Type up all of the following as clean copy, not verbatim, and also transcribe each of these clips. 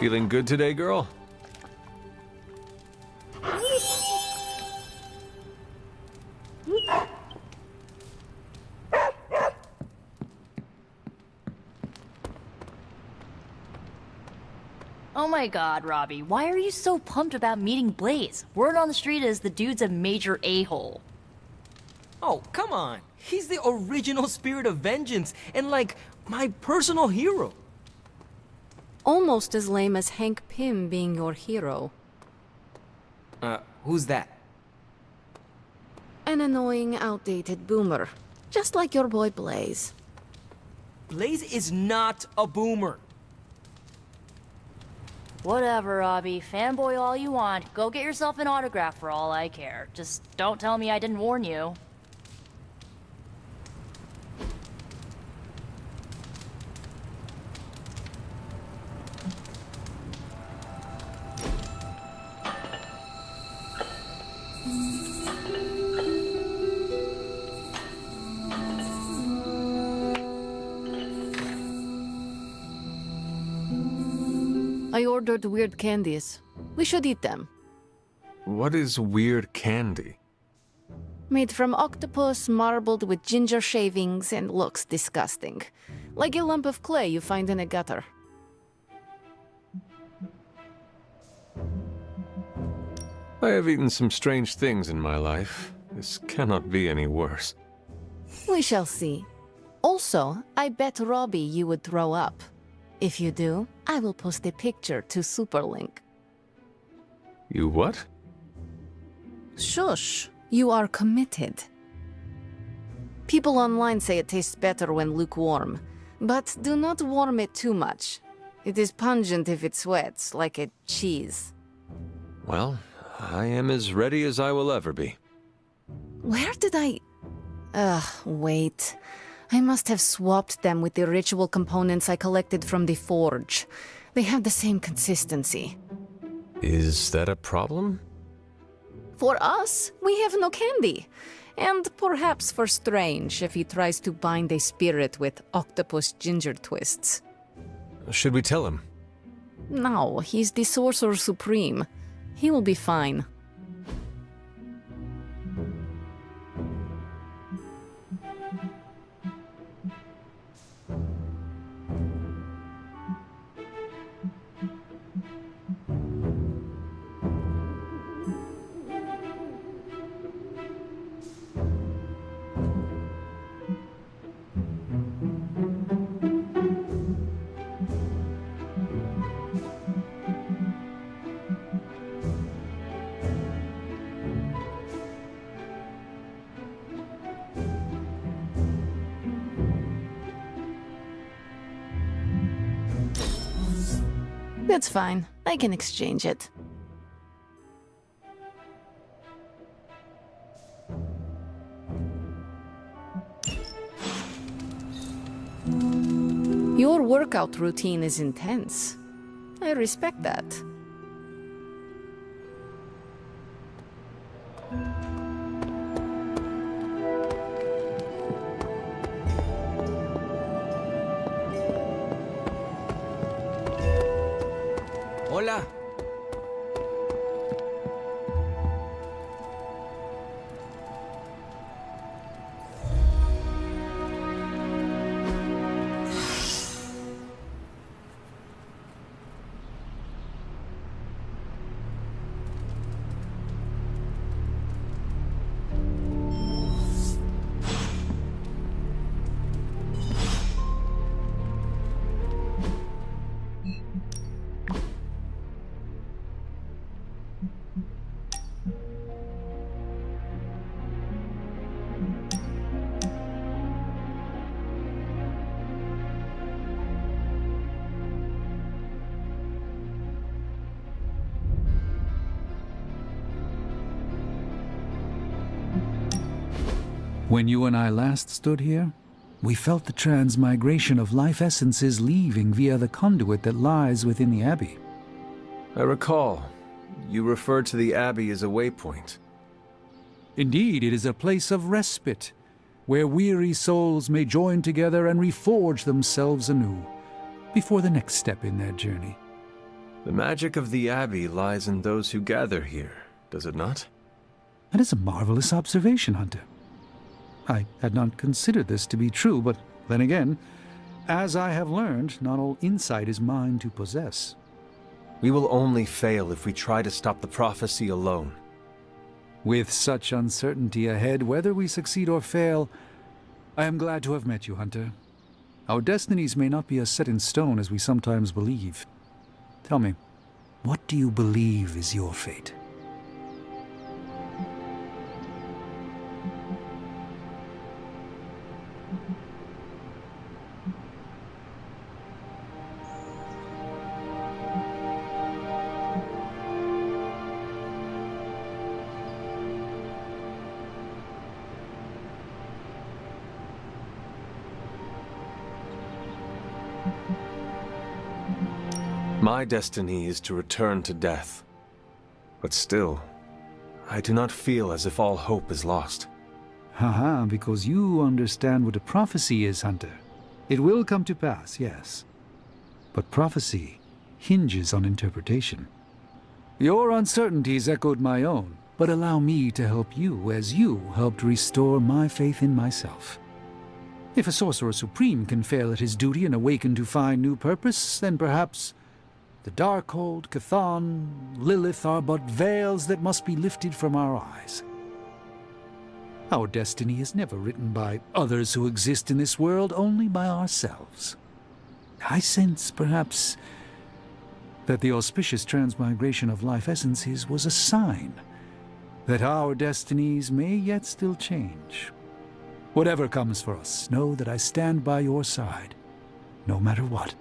Feeling good today, girl? Oh my god, Robbie, why are you so pumped about meeting Blaze? Word on the street is the dude's a major a-hole. Oh, come on. He's the original spirit of vengeance and, like, my personal hero. Almost as lame as Hank Pym being your hero. Who's that? An annoying, outdated boomer. Just like your boy Blaze. Blaze is not a boomer. Whatever, Robbie. Fanboy all you want. Go get yourself an autograph for all I care. Just don't tell me I didn't warn you. I ordered weird candies. We should eat them. What is weird candy? Made from octopus, marbled with ginger shavings, and looks disgusting. Like a lump of clay you find in a gutter. I have eaten some strange things in my life. This cannot be any worse. We shall see. Also, I bet Robbie you would throw up. If you do, I will post a picture to Superlink. You what? Shush, you are committed. People online say it tastes better when lukewarm, but do not warm it too much. It is pungent if it sweats, like a cheese. Well, I am as ready as I will ever be. Where did I... wait. I must have swapped them with the ritual components I collected from the forge. They have the same consistency. Is that a problem? For us, we have no candy. And perhaps for Strange if he tries to bind a spirit with octopus ginger twists. Should we tell him? No, he's the Sorcerer Supreme. He will be fine. That's fine. I can exchange it. Your workout routine is intense. I respect that. Hola. When you and I last stood here, we felt the transmigration of life essences leaving via the conduit that lies within the Abbey. I recall. You referred to the Abbey as a waypoint. Indeed, it is a place of respite, where weary souls may join together and reforge themselves anew, before the next step in their journey. The magic of the Abbey lies in those who gather here, does it not? That is a marvelous observation, Hunter. I had not considered this to be true, but then again, as I have learned, not all insight is mine to possess. We will only fail if we try to stop the prophecy alone. With such uncertainty ahead, whether we succeed or fail, I am glad to have met you, Hunter. Our destinies may not be as set in stone as we sometimes believe. Tell me, what do you believe is your fate? My destiny is to return to death. But still, I do not feel as if all hope is lost. Haha, because you understand what a prophecy is, Hunter. It will come to pass, yes. But prophecy hinges on interpretation. Your uncertainties echoed my own, but allow me to help you as you helped restore my faith in myself. If a Sorcerer Supreme can fail at his duty and awaken to find new purpose, then perhaps the Darkhold, Chthon, Lilith are but veils that must be lifted from our eyes. Our destiny is never written by others who exist in this world, only by ourselves. I sense, perhaps, that the auspicious transmigration of life essences was a sign that our destinies may yet still change. Whatever comes for us, know that I stand by your side, no matter what.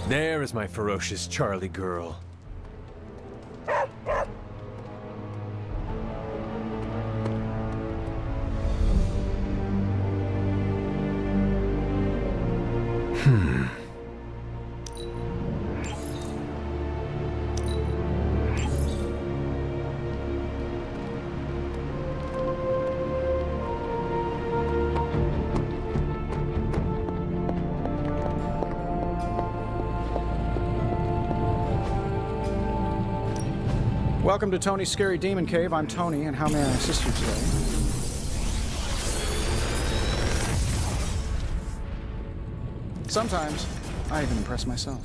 There is my ferocious Charlie girl. Welcome to Tony's Scary Demon Cave. I'm Tony, and how may I assist you today? Sometimes, I even impress myself.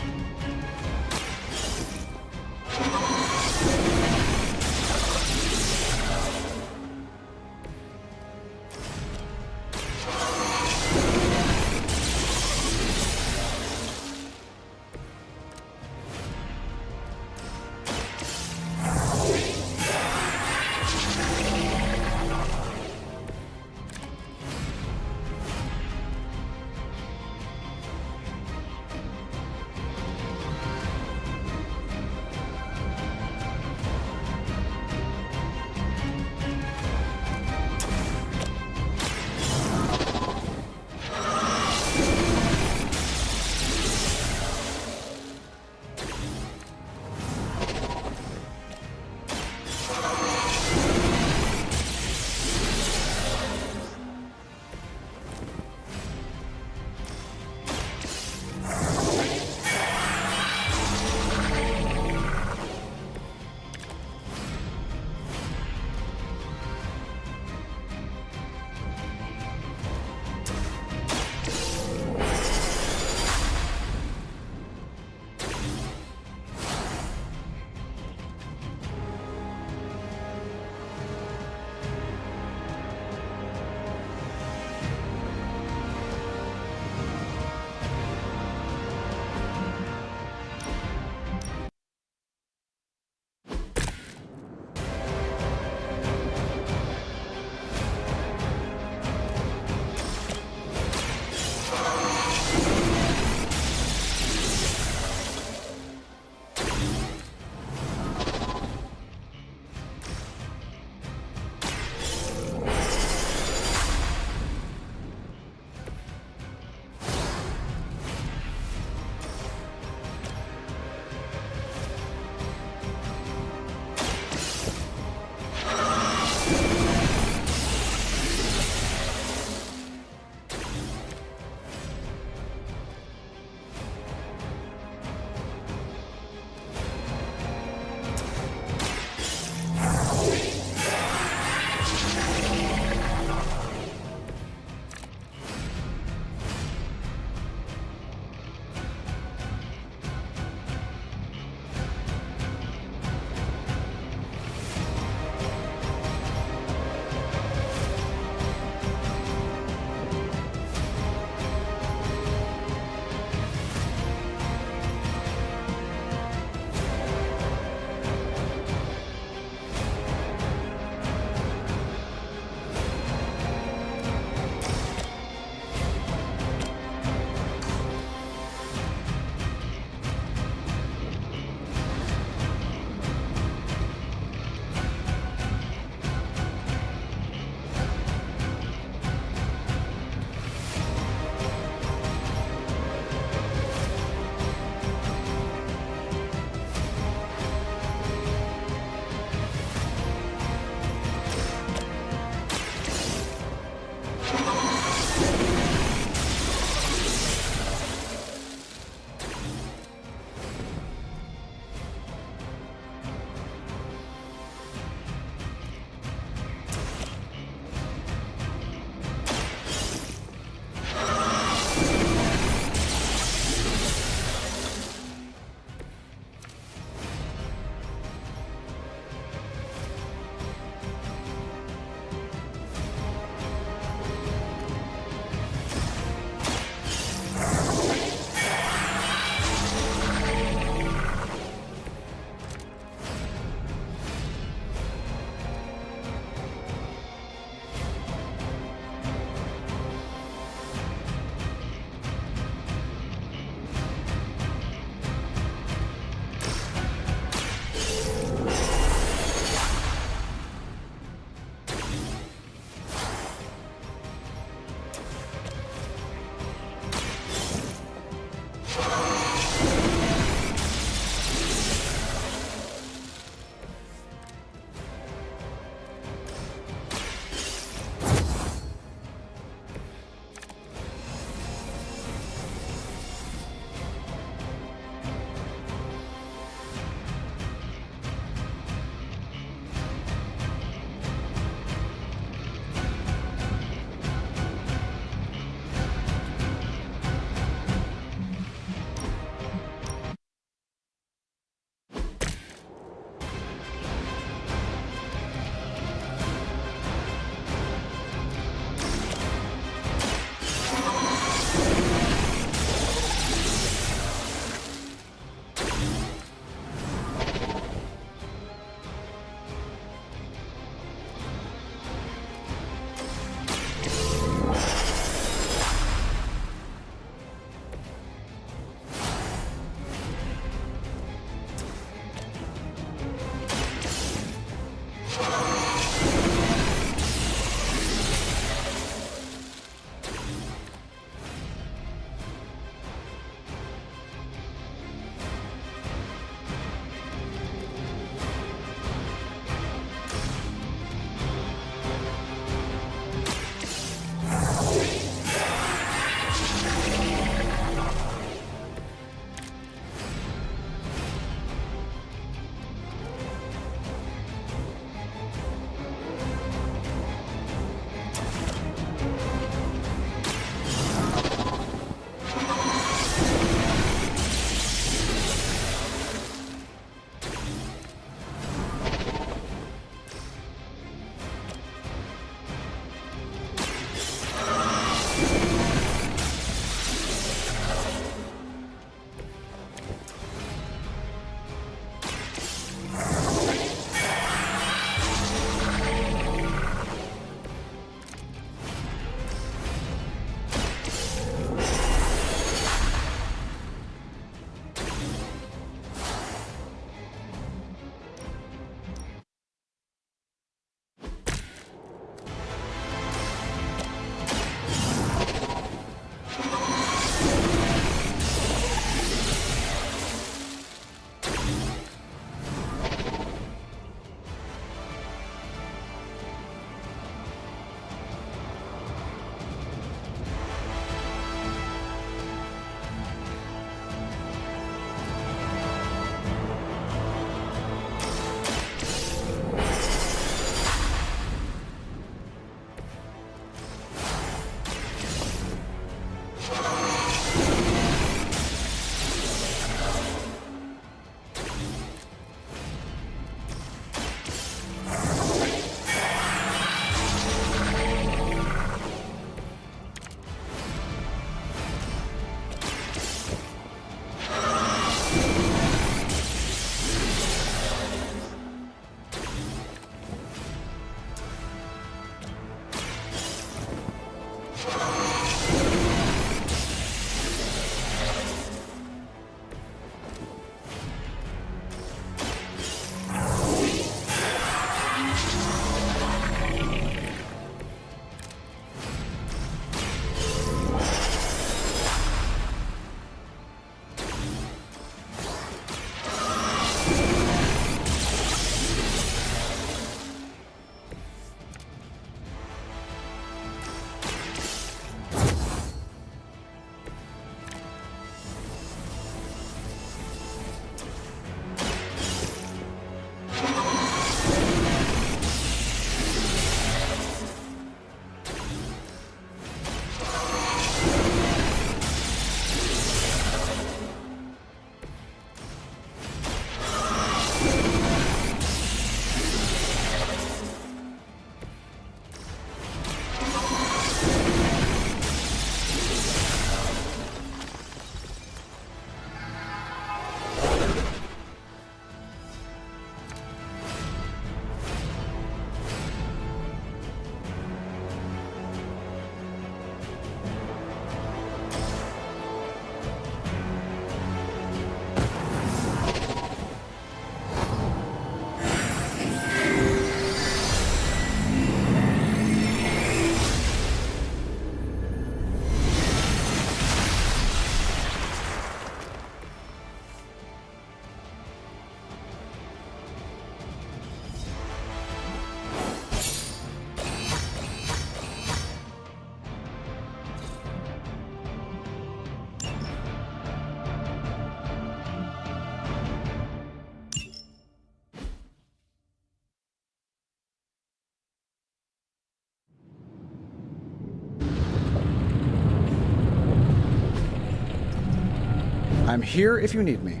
I'm here if you need me.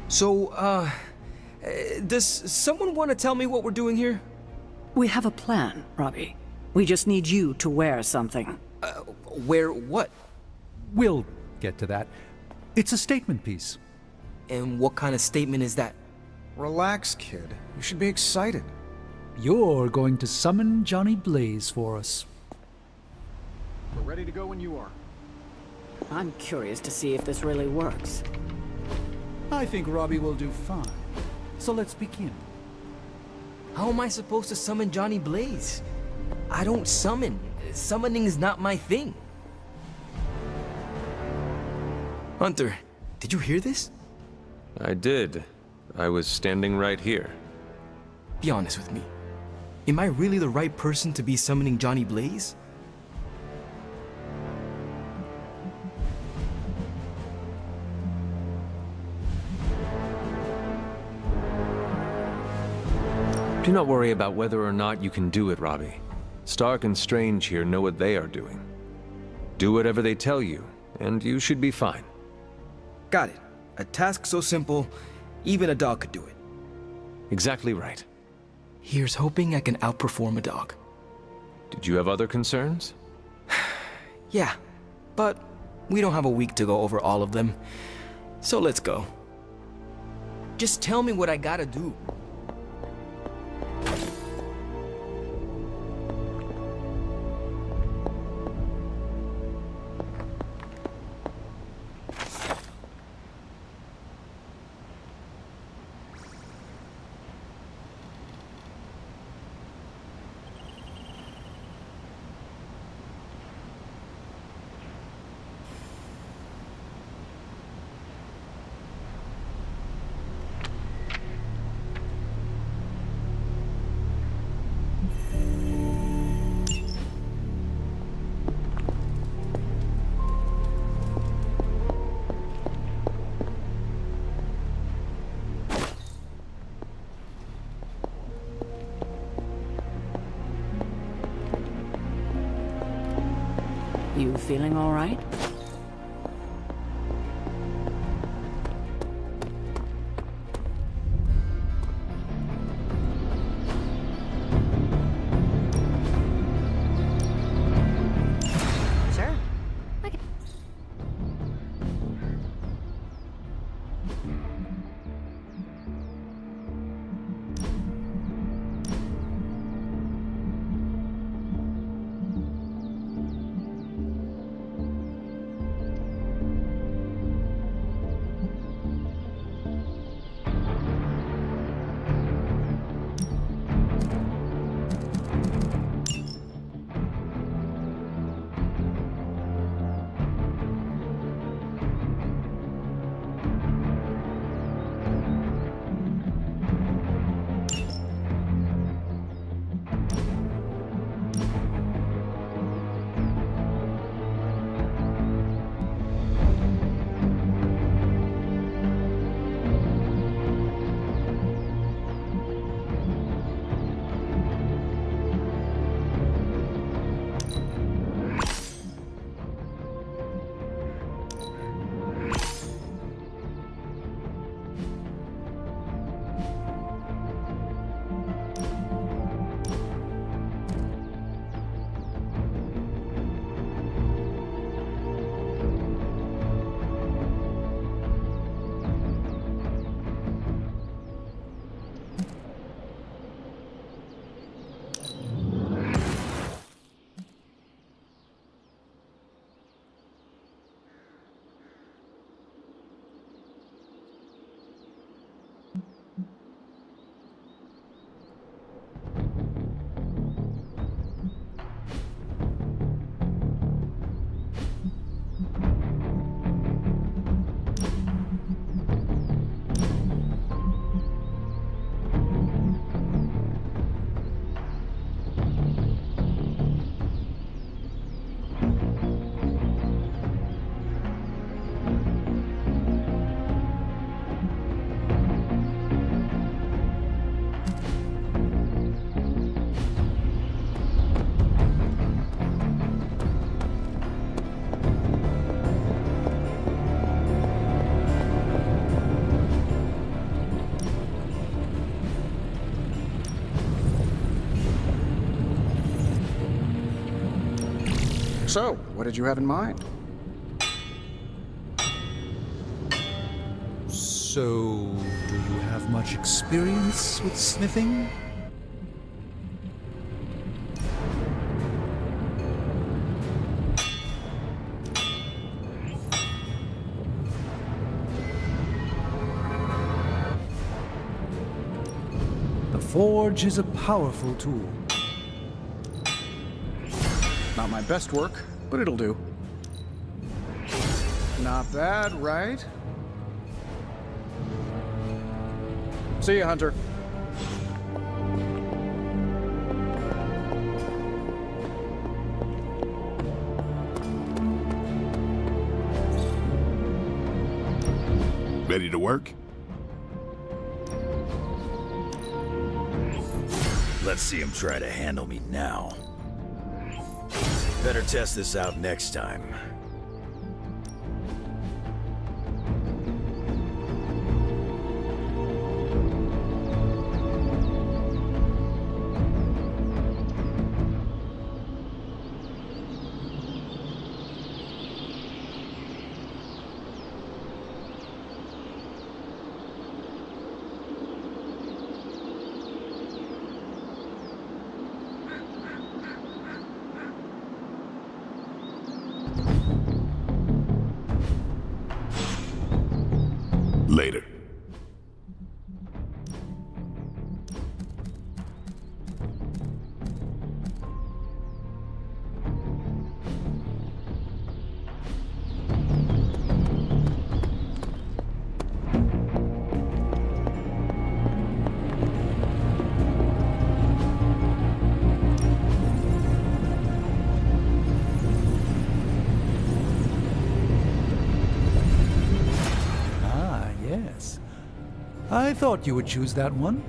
So, does someone want to tell me what we're doing here? We have a plan, Robbie. We just need you to wear something. Where what? We'll get to that. It's a statement piece. And what kind of statement is that? Relax, kid. You should be excited. You're going to summon Johnny Blaze for us. We're ready to go when you are. I'm curious to see if this really works. I think Robbie will do fine. So let's begin. How am I supposed to summon Johnny Blaze? I don't summon. Summoning is not my thing. Hunter, did you hear this? I did. I was standing right here. Be honest with me. Am I really the right person to be summoning Johnny Blaze? Do not worry about whether or not you can do it, Robbie. Stark and Strange here know what they are doing. Do whatever they tell you, and you should be fine. Got it. A task so simple, even a dog could do it. Exactly right. Here's hoping I can outperform a dog. Did you have other concerns? Yeah, but we don't have a week to go over all of them. So let's go. Just tell me what I gotta do. You feeling all right? Sure. So, what did you have in mind? So, do you have much experience with sniffing? The Forge is a powerful tool. Not my best work, but it'll do. Not bad, right? See ya, Hunter. Ready to work? Let's see him try to handle me now. Better test this out next time. Later. Ah, yes. I thought you would choose that one.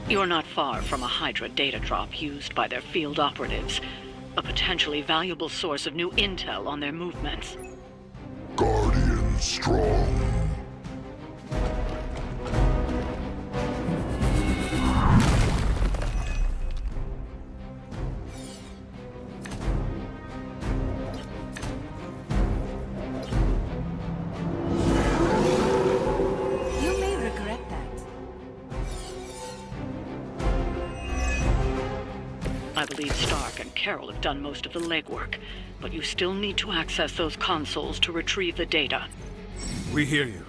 You're not far from a Hydra data drop used by their field operatives. A potentially valuable source of new intel on their movements. Guardian strong. You may regret I believe Stark and Carol have done most of the legwork, but you still need to access those consoles to retrieve the data. We hear you.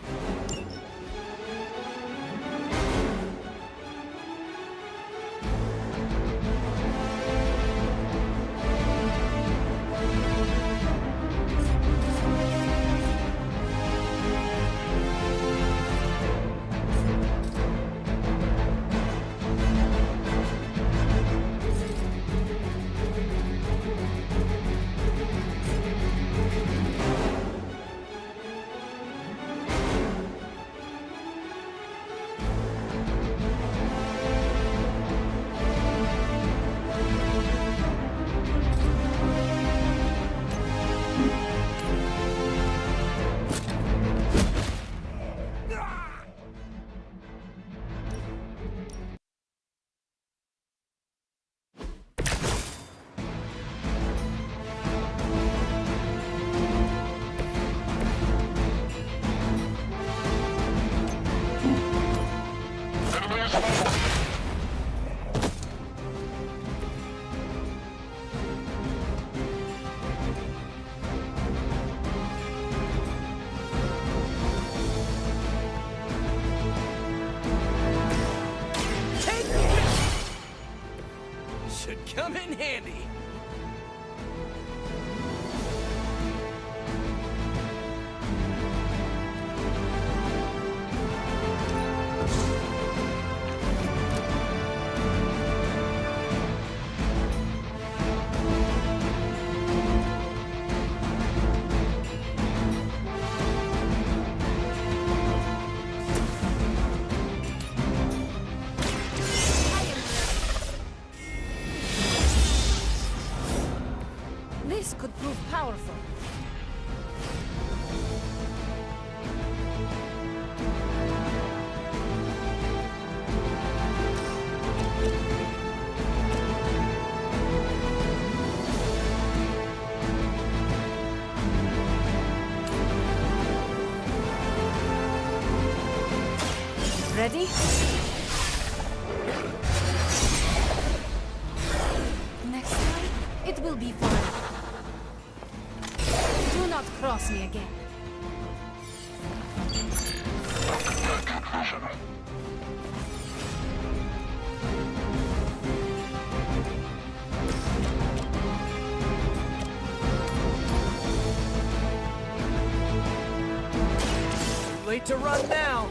Should come in handy. This could prove powerful. Ready? Next time, it will be fun. Do not cross me again. Late to run now.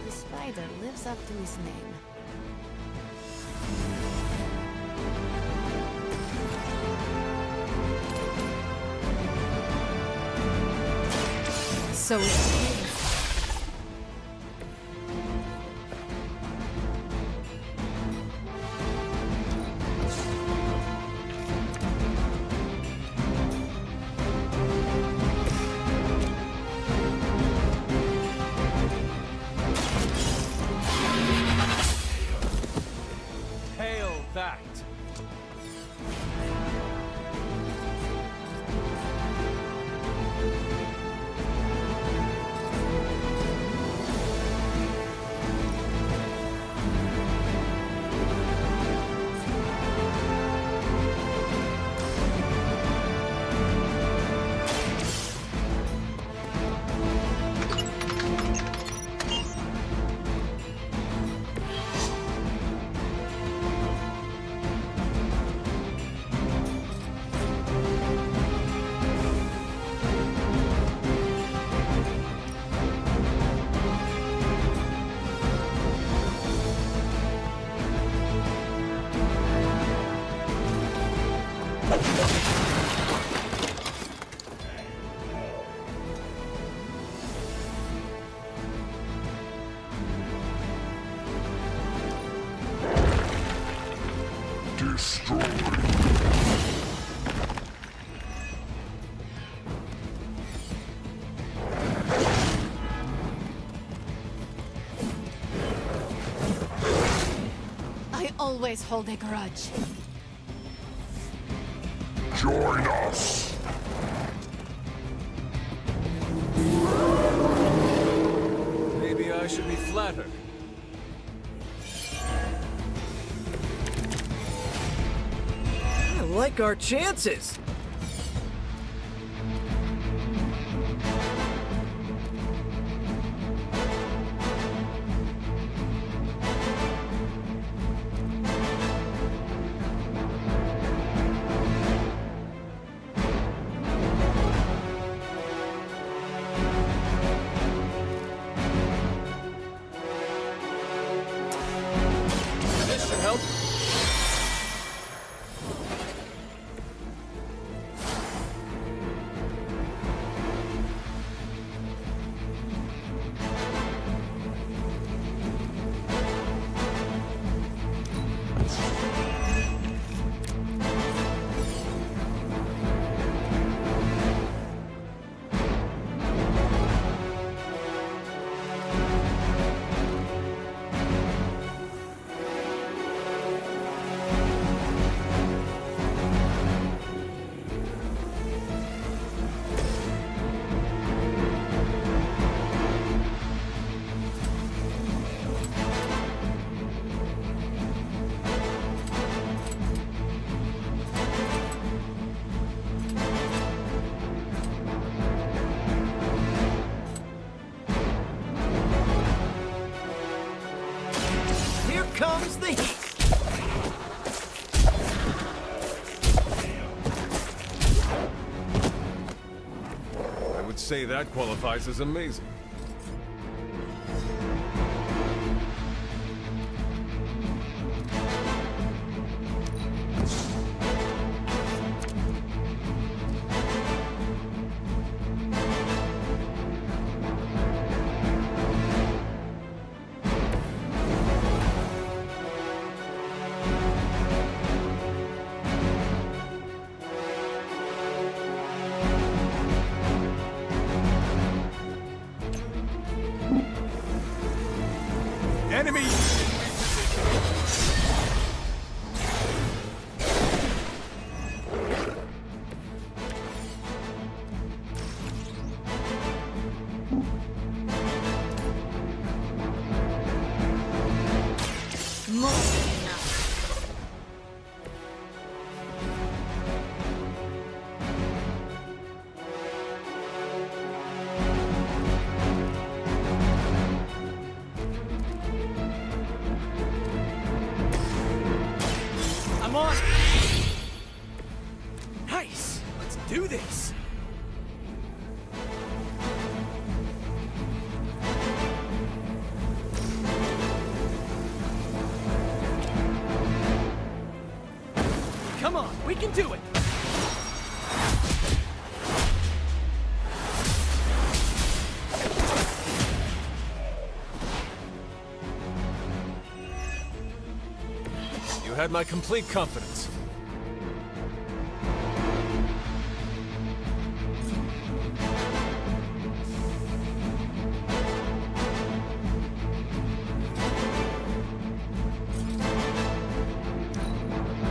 The spider lives up to his name. So it is. Hail that! I always hold a grudge. Join us. Maybe I should be flattered. like our chances. This should help. Here comes the heat. I would say that qualifies as amazing. Enemy! I'm on. Nice. Let's do this. Come on, we can do it. You had my complete confidence.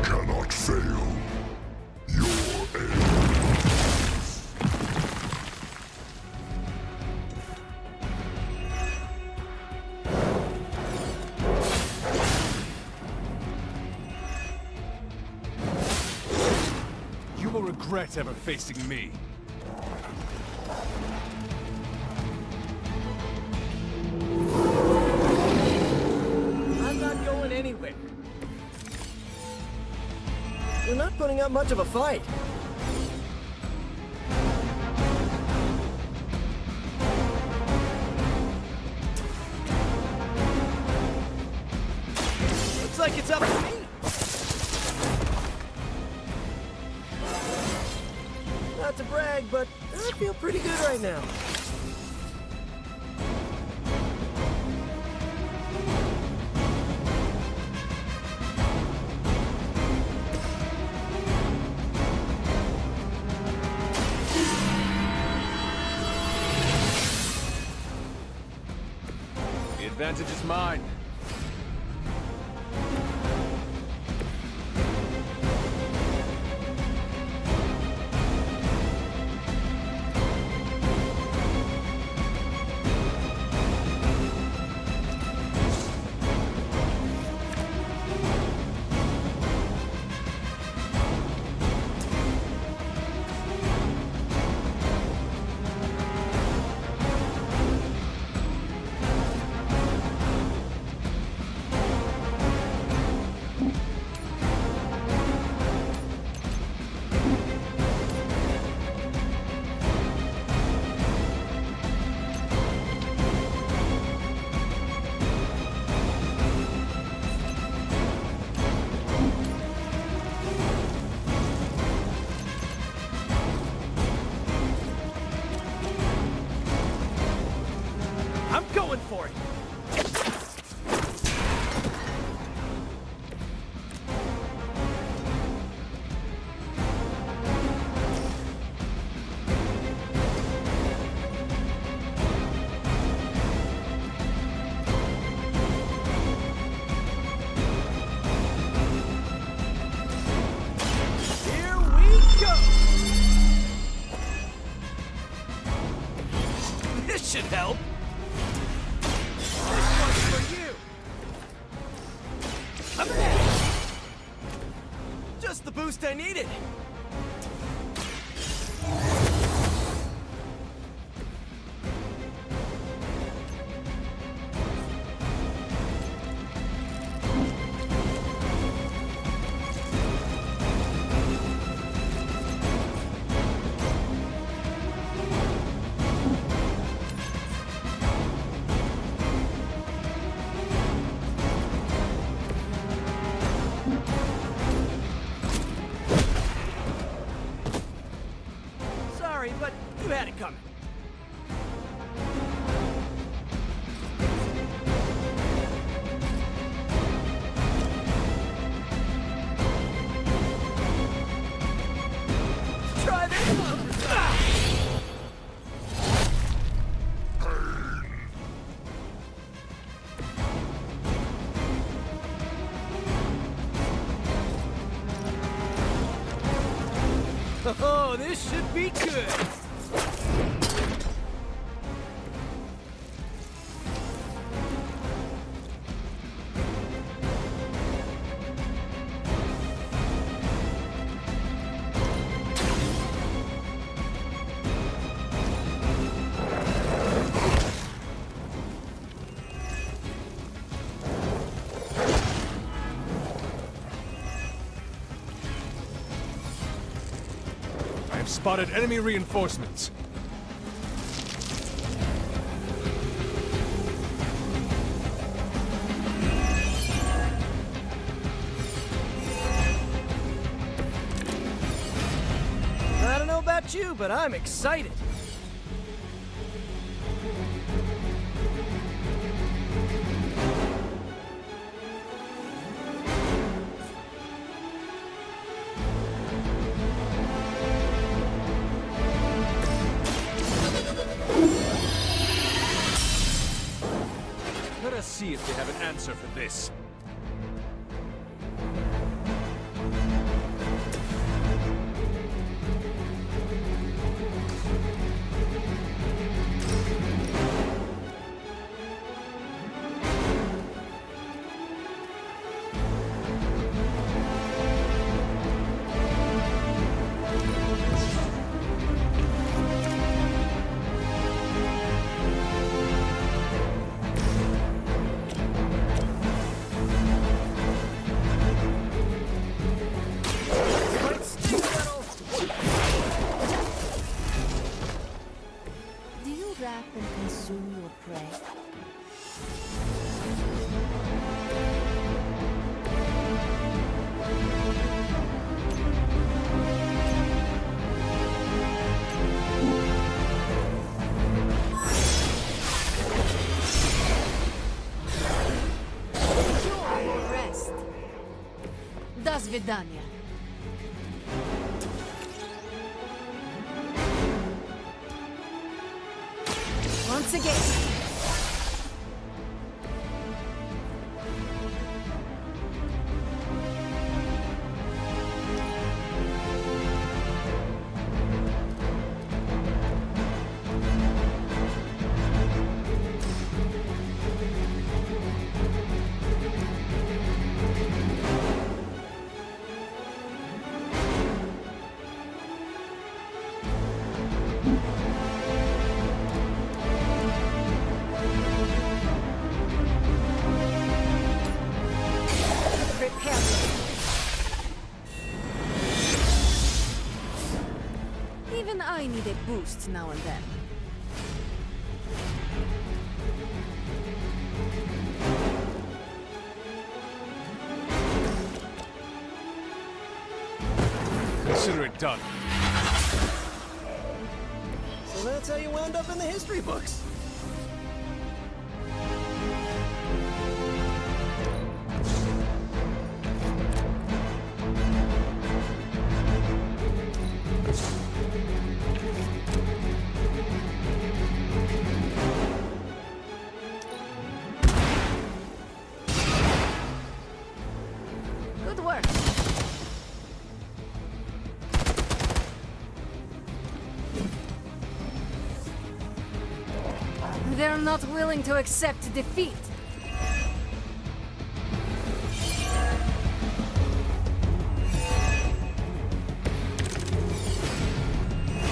Cannot fail. Your aim. You will regret ever facing me. I'm not going anywhere. You're not putting up much of a fight. Looks like it's up to me. Not to brag, but I feel pretty good right now. The advantage is mine. going for it. Here we go! This should help. This one's for you. I'm ahead. Just the boost I needed. Sorry, but you had it coming. Try this. Oh, this should be good. I have spotted enemy reinforcements. I don't know about you, but I'm excited. Let us see if they have an answer for this. Might sting a little. Do you wrap and consume your prey? Enjoy your rest. До свидания. Once again. Even I need a boost now and then. Consider it done. So that's how you wound up in the history books. They're not willing to accept defeat.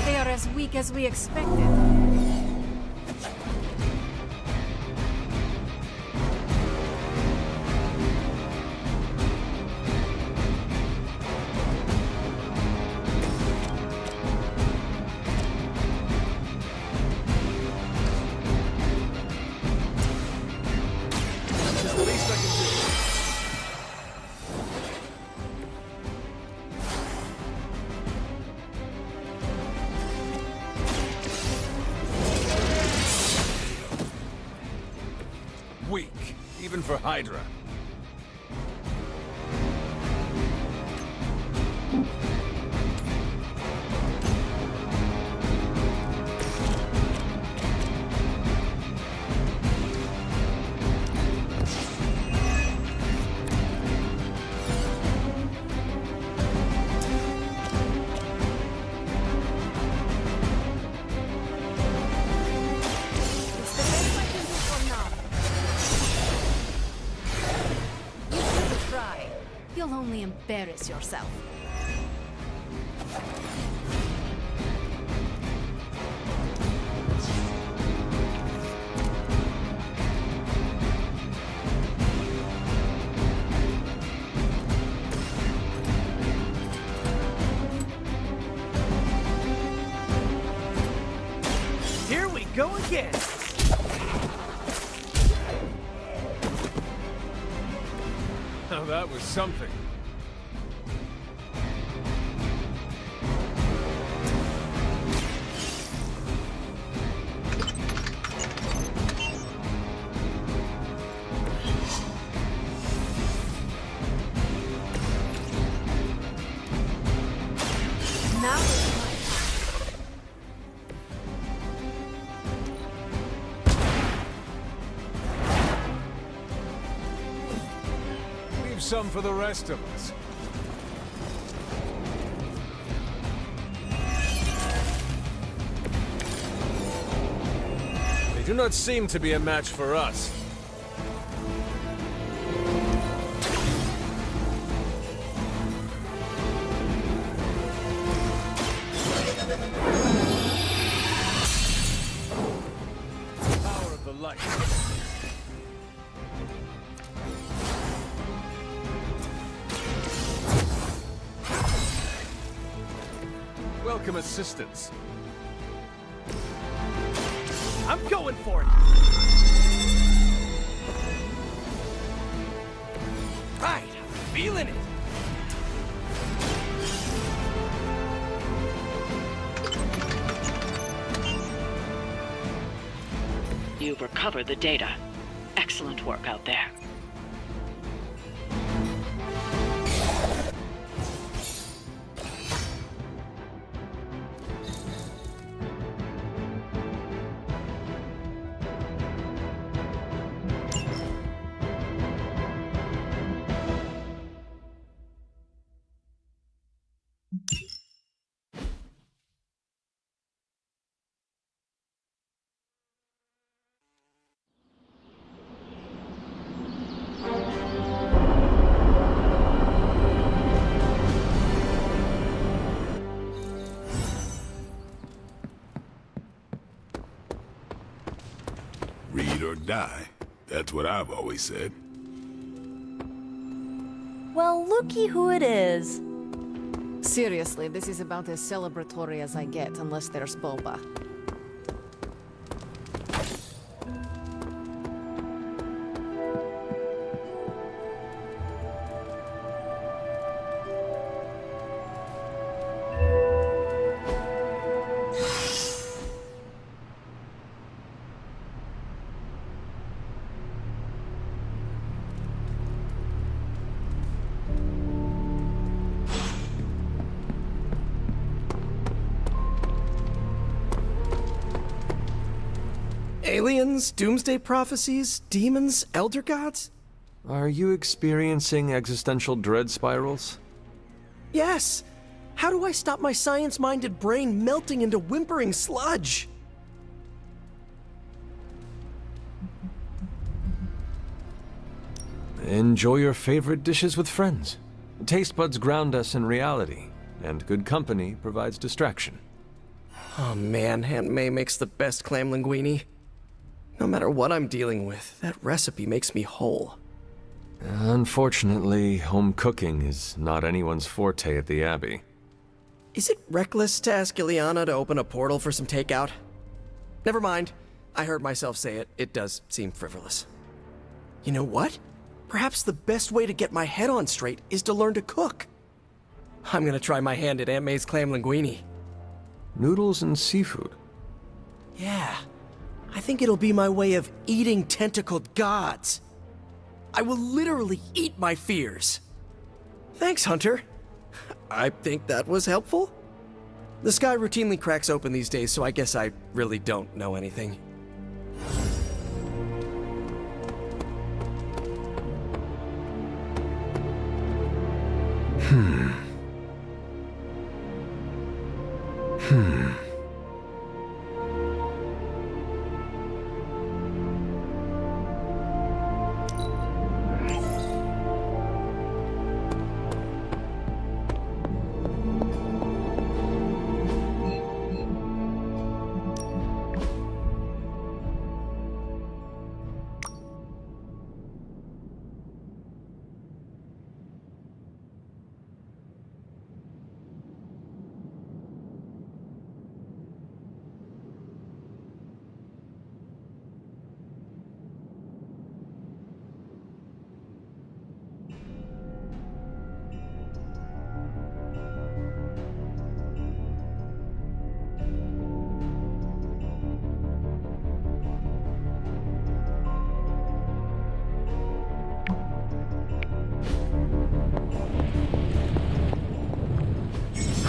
They are as weak as we expected. Weak, even for Hydra. It's the best I can do for now. You shouldn't try. You'll only embarrass yourself. Here we go again. Now that was something. Now it's my Leave some for the rest of us. They do not seem to be a match for us. Power of the light. Welcome assistance. I'm going for it. Right, I'm feeling it. You've recovered the data. Excellent work out there. Read or die. That's what I've always said. Well, looky who it is. Seriously, this is about as celebratory as I get, unless there's boba. Aliens, doomsday prophecies, demons, elder gods? Are you experiencing existential dread spirals? Yes. How do I stop my science-minded brain melting into whimpering sludge? enjoy your favorite dishes with friends. Taste buds ground us in reality, and good company provides distraction. Oh man, Aunt May makes the best clam linguine. No matter what I'm dealing with, that recipe makes me whole. Unfortunately, home cooking is not anyone's forte at the Abbey. Is it reckless to ask Ileana to open a portal for some takeout? Never mind. I heard myself say it. It does seem frivolous. You know what? Perhaps the best way to get my head on straight is to learn to cook. I'm gonna try my hand at Aunt May's clam linguine. Noodles and seafood. Yeah, I think it'll be my way of eating tentacled gods. I will literally eat my fears. Thanks, Hunter. I think that was helpful. The sky routinely cracks open these days, so I guess I really don't know anything.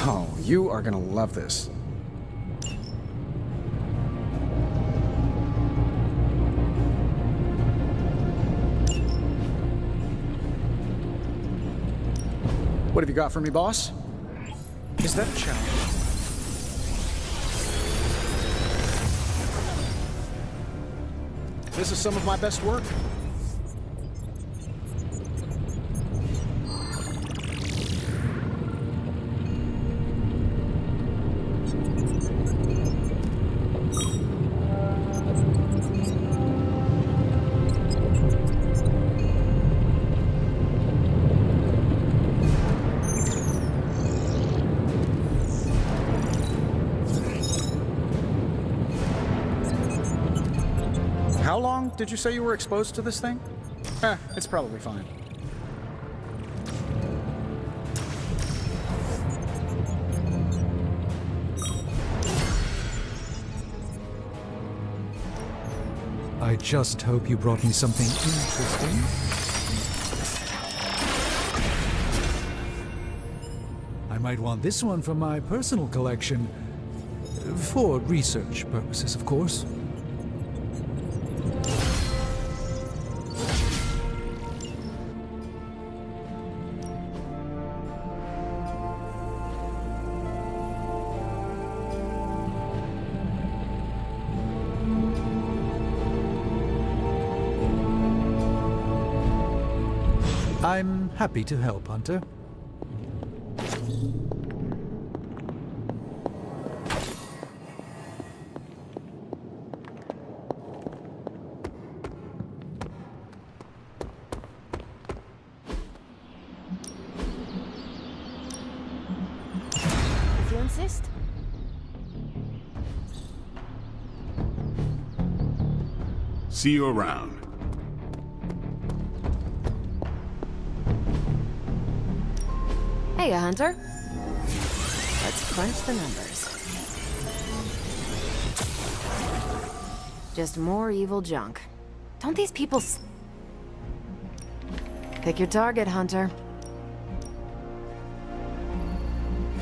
Oh, you are gonna love this. What have you got for me, boss? Is that a challenge? This is some of my best work. How long did you say you were exposed to this thing? It's probably fine. I just hope you brought me something interesting. I might want this one for my personal collection. For research purposes, of course. I'm happy to help, Hunter. If you insist. See you around. Hey, Hunter. Let's crunch the numbers. Just more evil junk. Don't these people Pick your target, Hunter.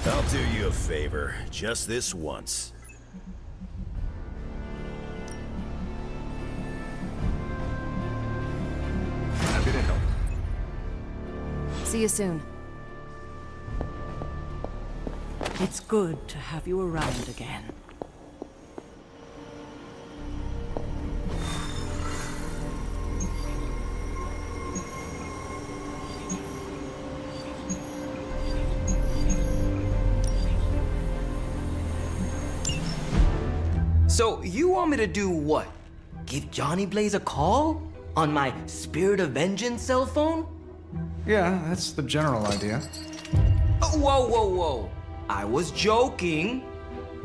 I'll do you a favor, just this once. Happy to help. See you soon. It's good to have you around again. So, you want me to do what? Give Johnny Blaze a call? On my Spirit of Vengeance cell phone? Yeah, that's the general idea. Whoa. I was joking.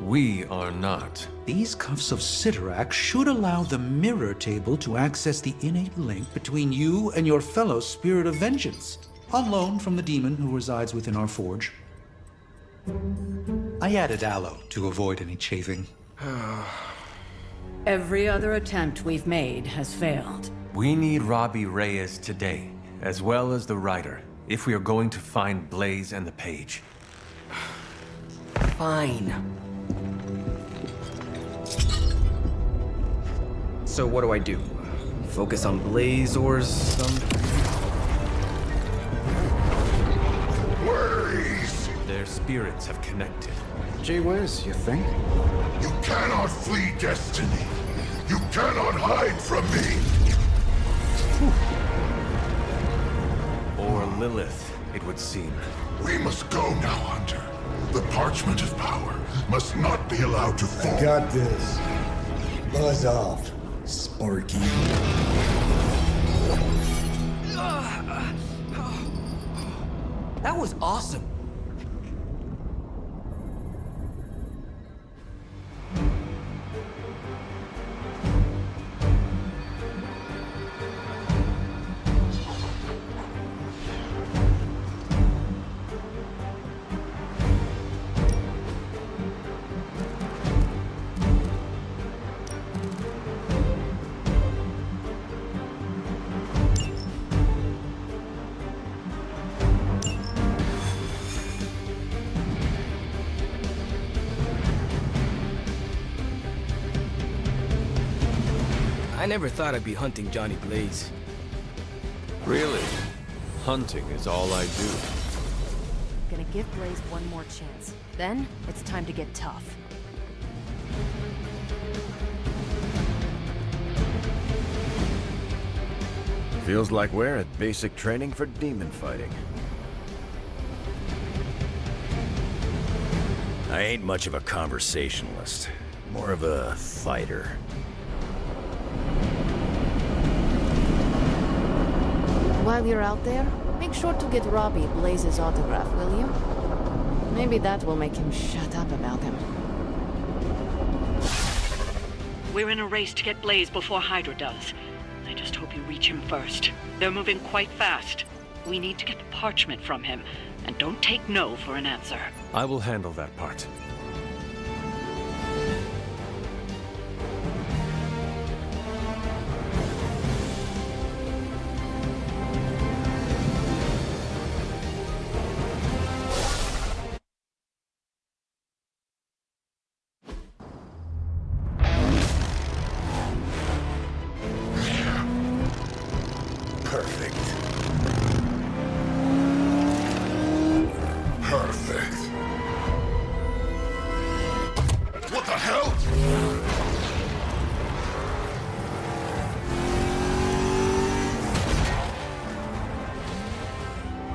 We are not. These cuffs of Cyttorak should allow the mirror table to access the innate link between you and your fellow Spirit of Vengeance, on loan from the demon who resides within our forge. I added aloe to avoid any chafing. Every other attempt we've made has failed. We need Robbie Reyes today, as well as the writer, if we are going to find Blaze and the page. Fine. So what do I do? Focus on Blaze or some... Blaze! Their spirits have connected. Gee whiz, you think? You cannot flee destiny. You cannot hide from me. Or Lilith, it would seem. We must go now, Hunter. The parchment of power must not be allowed to fall. I got this. Buzz off, Sparky. That was awesome. I never thought I'd be hunting Johnny Blaze. Really? Hunting is all I do. Gonna give Blaze one more chance. Then, it's time to get tough. Feels like we're at basic training for demon fighting. I ain't much of a conversationalist. More of a fighter. While you're out there, make sure to get Robbie Blaze's autograph, will you? Maybe that will make him shut up about him. We're in a race to get Blaze before Hydra does. I just hope you reach him first. They're moving quite fast. We need to get the parchment from him, and don't take no for an answer. I will handle that part. Perfect. Perfect. What the hell?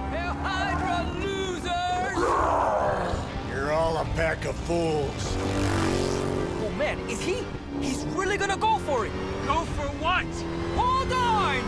Hail Hydra, losers! You're all a pack of fools. Oh man, is he? He's really gonna go for it! Go for what? Hold on!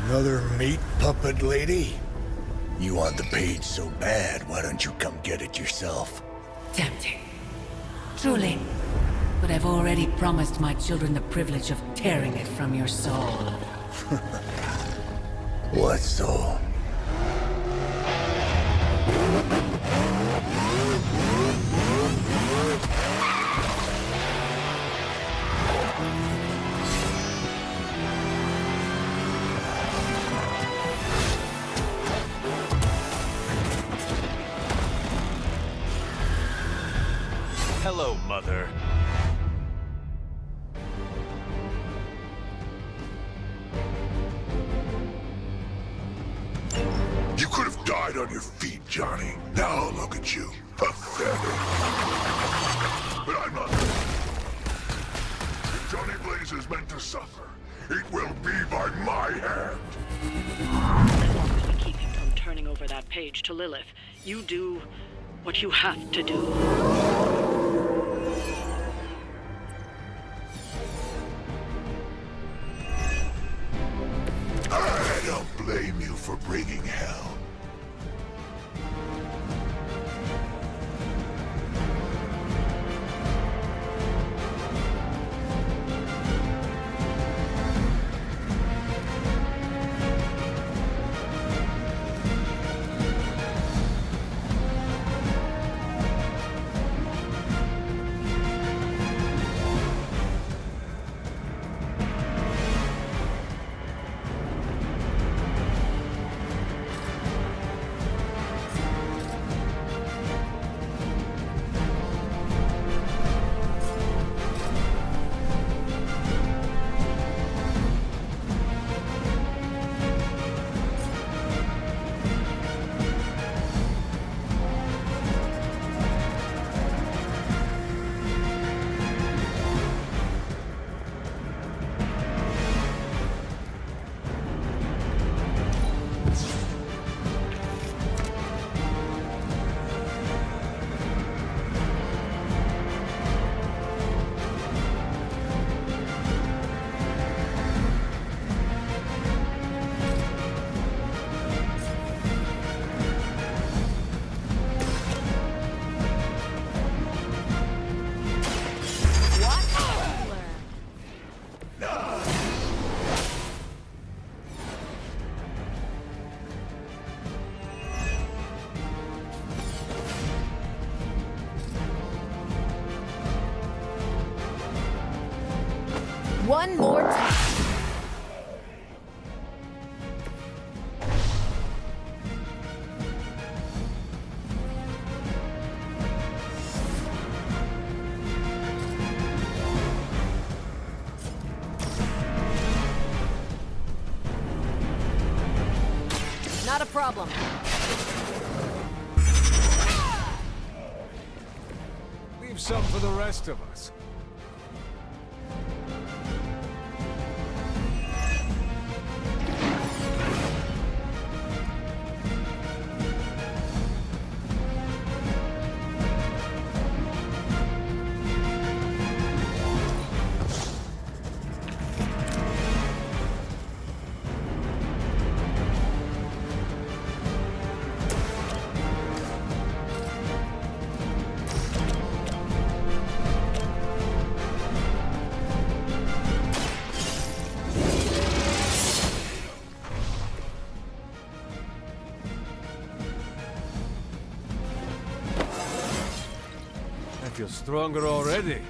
Another meat puppet lady? You want the page so bad, why don't you come get it yourself? Tempting. Truly. But I've already promised my children the privilege of tearing it from your soul. What soul? Hello, Mother. You could have died on your feet, Johnny. Now look at you. Pathetic. But I'm not. If Johnny Blaze is meant to suffer, it will be by my hand. As long as we keep him from turning over that page to Lilith, you do what you have to do. I don't blame you for bringing hell. One more time. Not a problem. Leave some for the rest of us. I feel stronger already.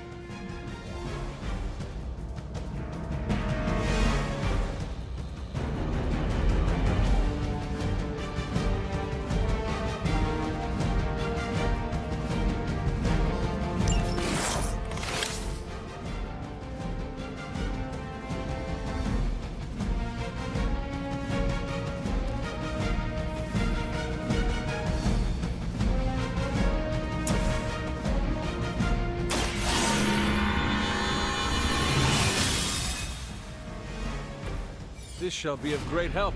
This shall be of great help.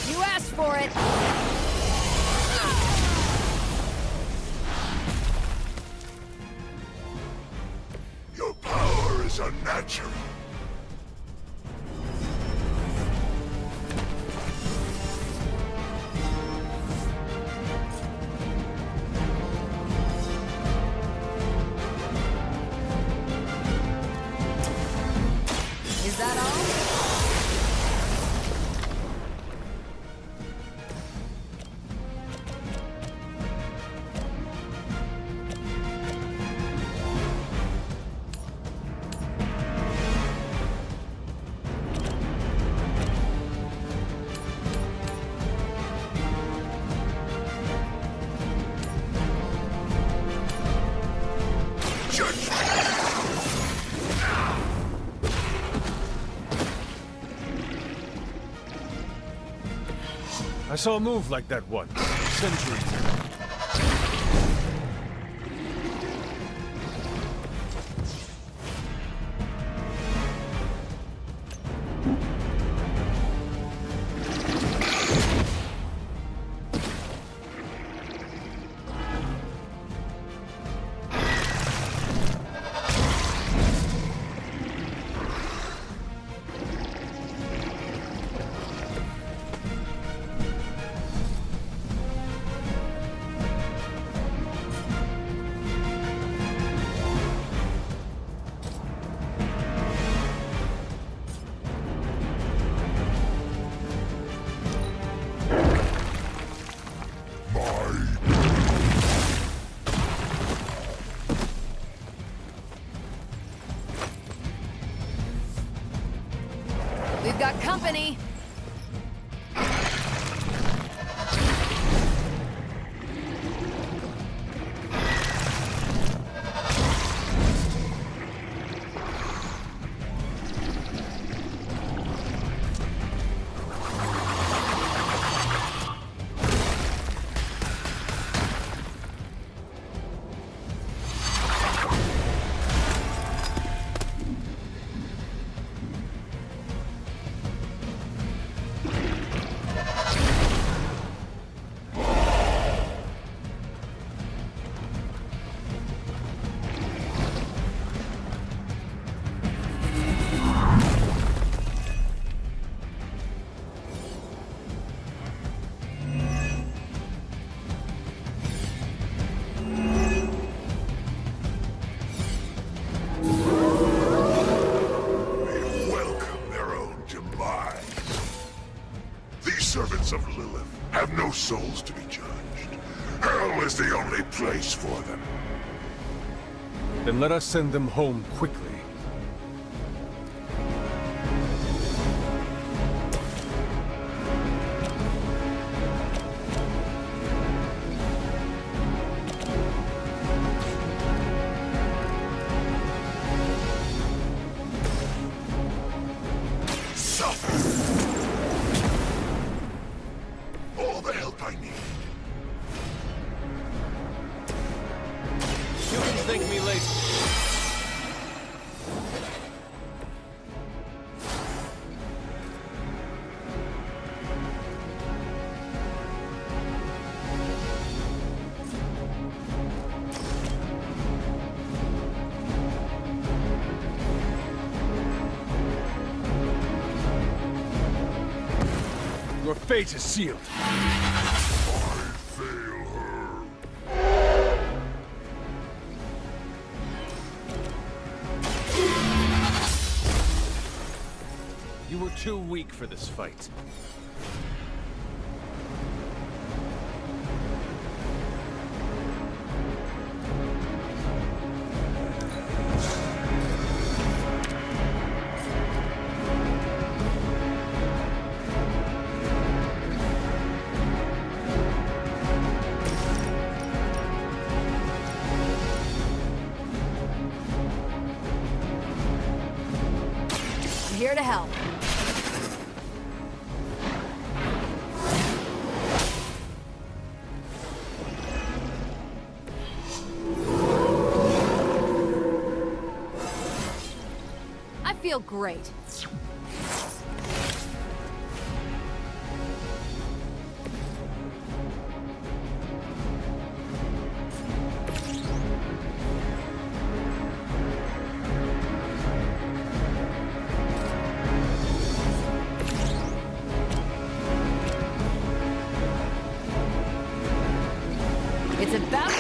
You asked for it. Your power is unnatural. Is that all? I saw a move like that once, centuries ago. We've got company! Servants of Lilith have no souls to be judged. Hell is the only place for them. Then let us send them home quickly. Your fate is sealed. I fail her. You were too weak for this fight. Here to help. I feel great. It's about...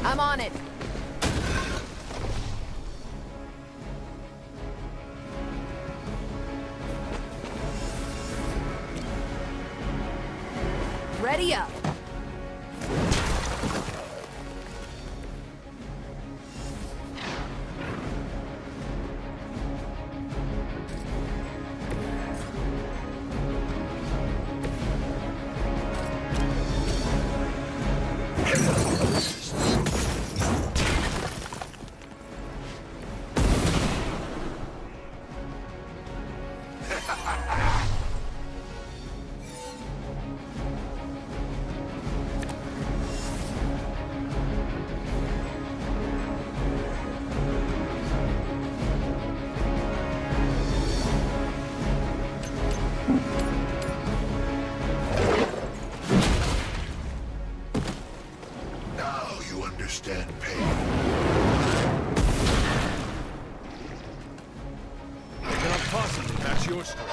I'm on it. Ready up. Now you understand pain. I cannot possibly match your strength.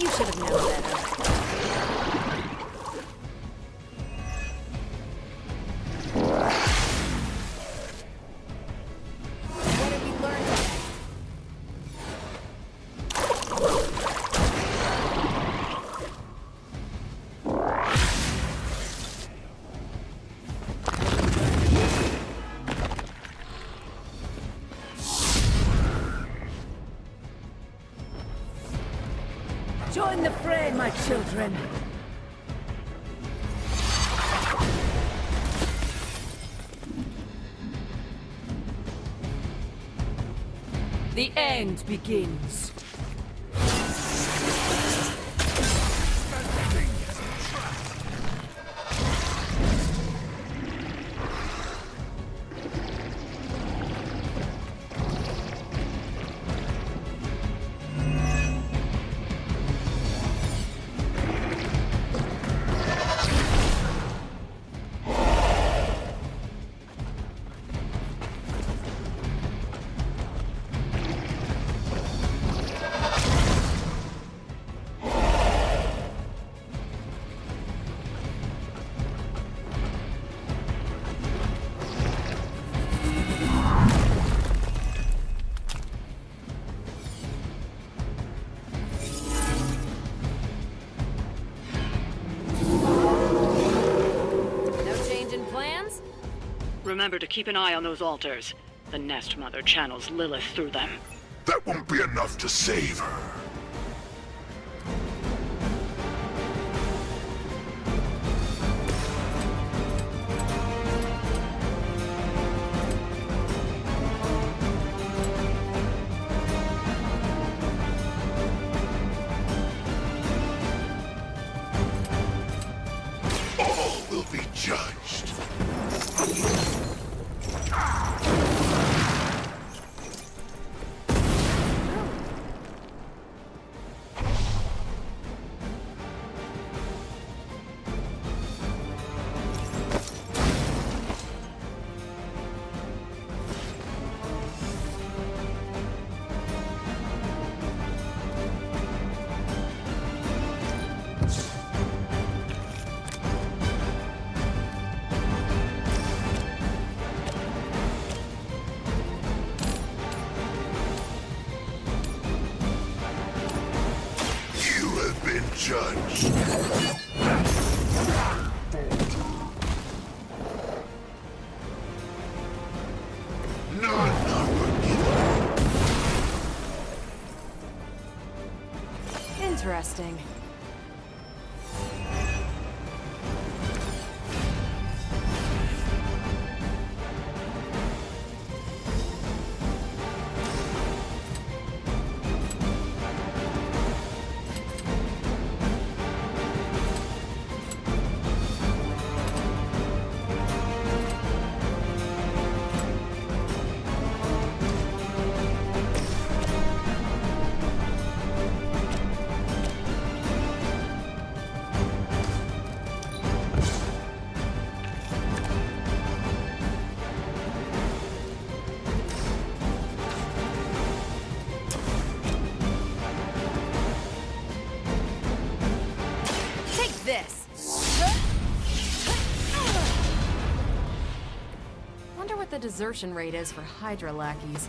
You should have known better. What did we learn today? Join the fray, my children. The end begins. Remember to keep an eye on those altars. The Nest Mother channels Lilith through them. That won't be enough to save her. All will be judged. Been judged. None are forgiven. Interesting. what the desertion rate is for Hydra lackeys.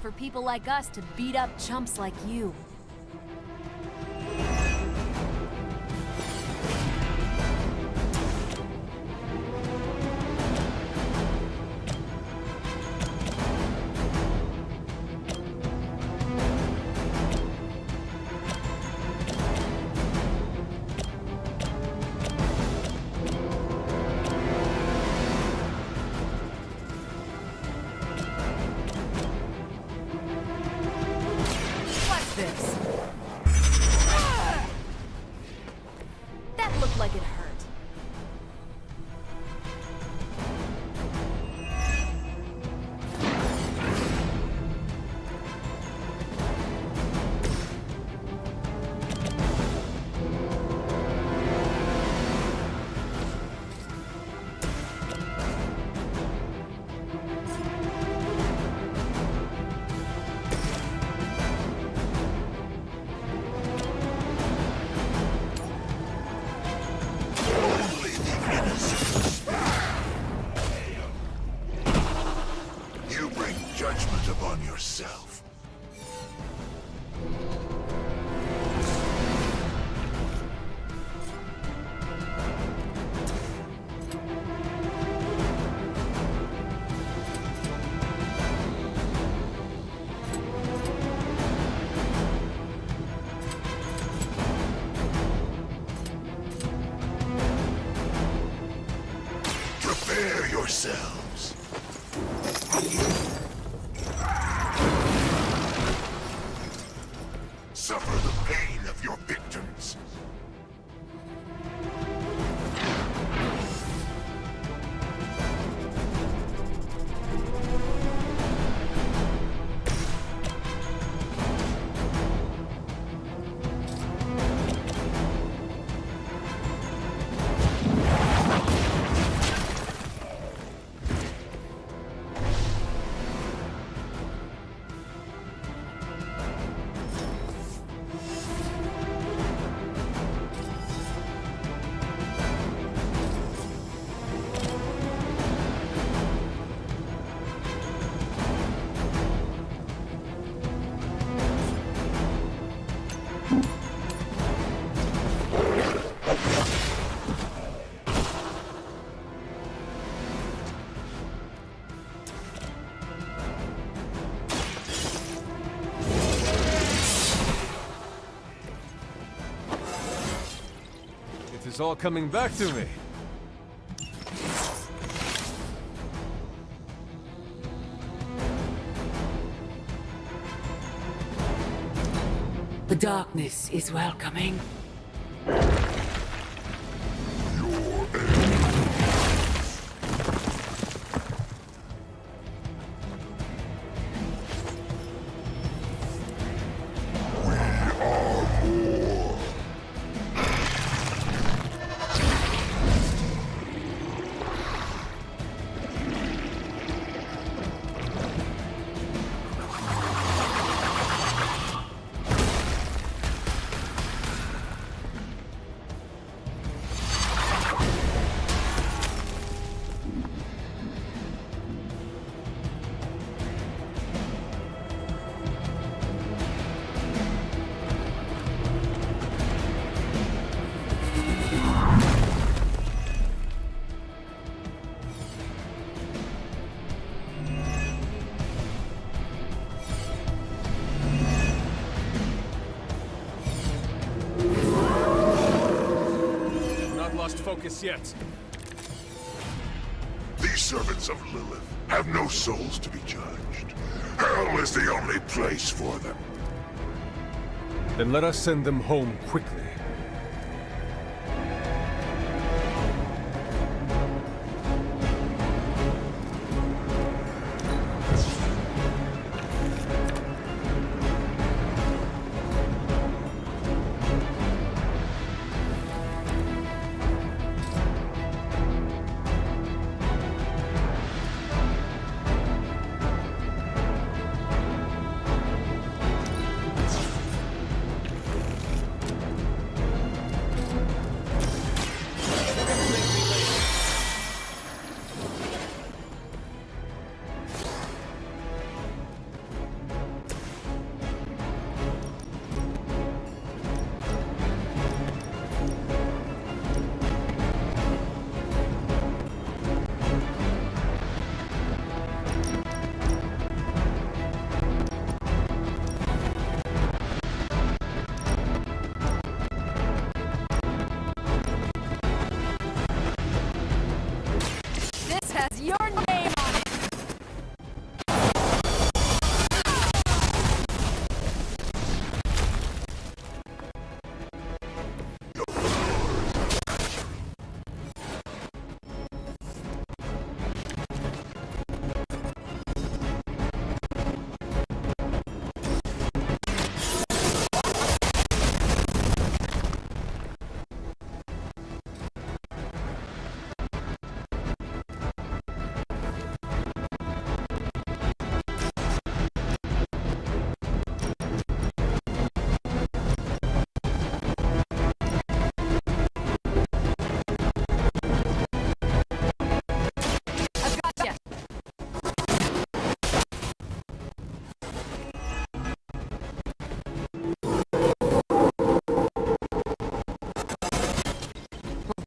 For people like us to beat up chumps like you. yourself. Prepare yourselves. Suffer the pain of your victims. It's all coming back to me. The darkness is welcoming. not lost focus yet. These servants of Lilith have no souls to be judged. Hell is the only place for them. Then let us send them home quickly. This has your name on it!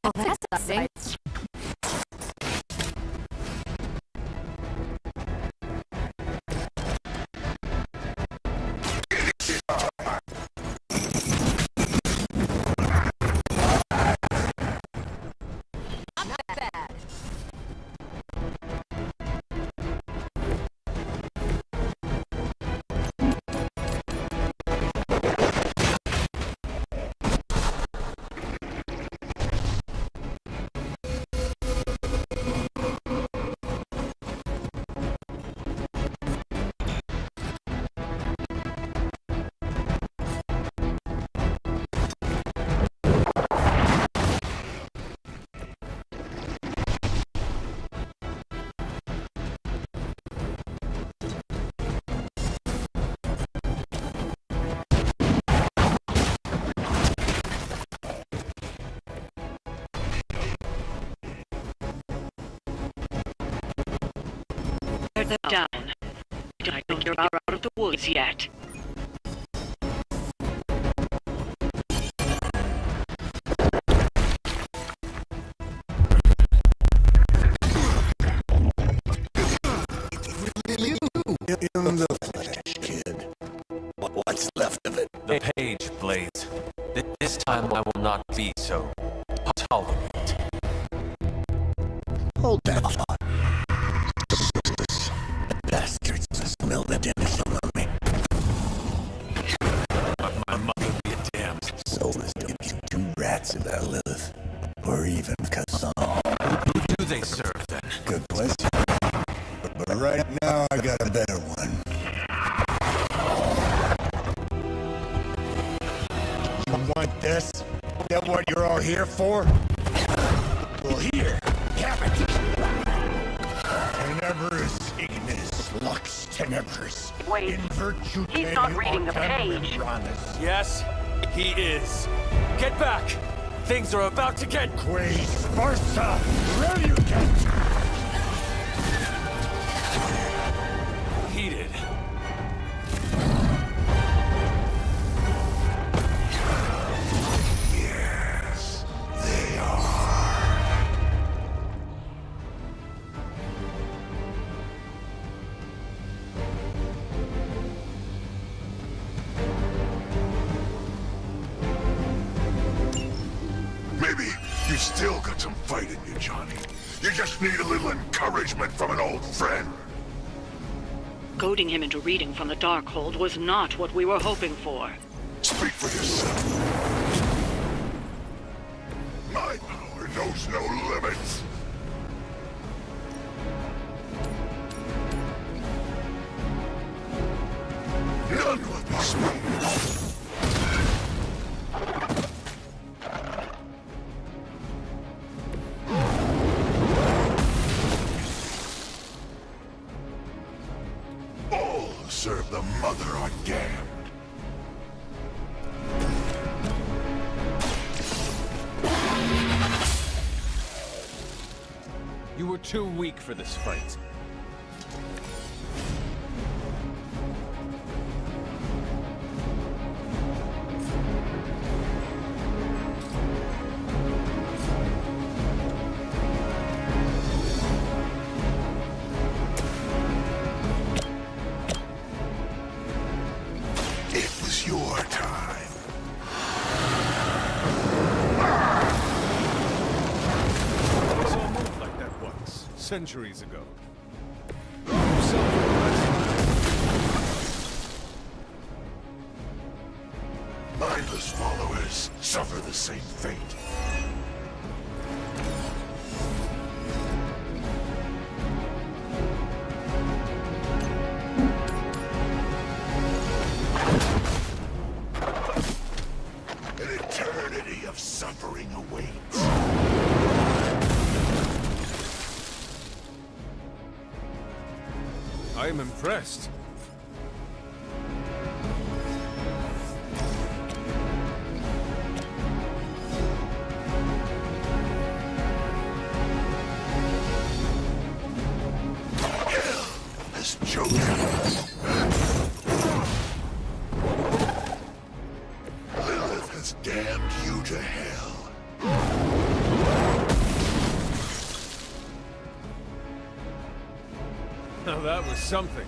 Well, that's exciting. Not bad. Tear them down. I think you're out of the woods yet. In the flesh, kid. What's left of it? The page, Blaze. This time I will not be so tolerant. Hold that thought. The bastards smell that innocent on me. My mother be damned. Soulless don't give two rats about Lilith. Or even Kazan. Who do they serve, then? Good question. But right now, I got a better one. You want this? Is that what you're all here for? Well, here, have it. Tenebris ignis lux tenebris. Wait, In virtue he's not reading the page. Yes, he is. Get back! Things are about to get... Quae Sparsa, relucant! heated. Yes, they are. Maybe you still still got some fight in you, Johnny. You just need a little encouragement from an old friend. Goading him into reading from the Darkhold was not what we were hoping for. Speak for yourself. My power knows no limits. None will be spared. All who serve the Mother are damned. You were too weak for this fight. It was your time. I saw a move like that once, centuries ago. Mindless followers suffer the same fate. An eternity of suffering awaits. I am impressed. Hell has chosen us. Lilith has damned you to hell. Now that was something.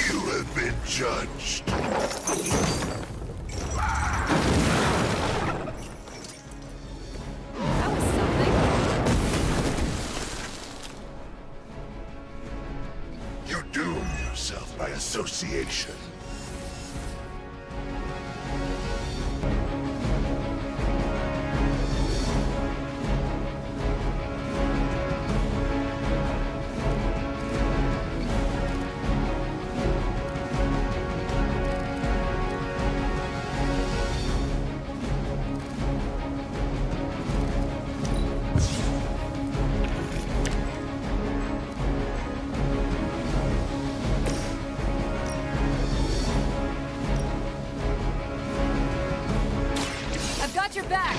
You have been judged. That was something. You doom yourself by association. I've got your back.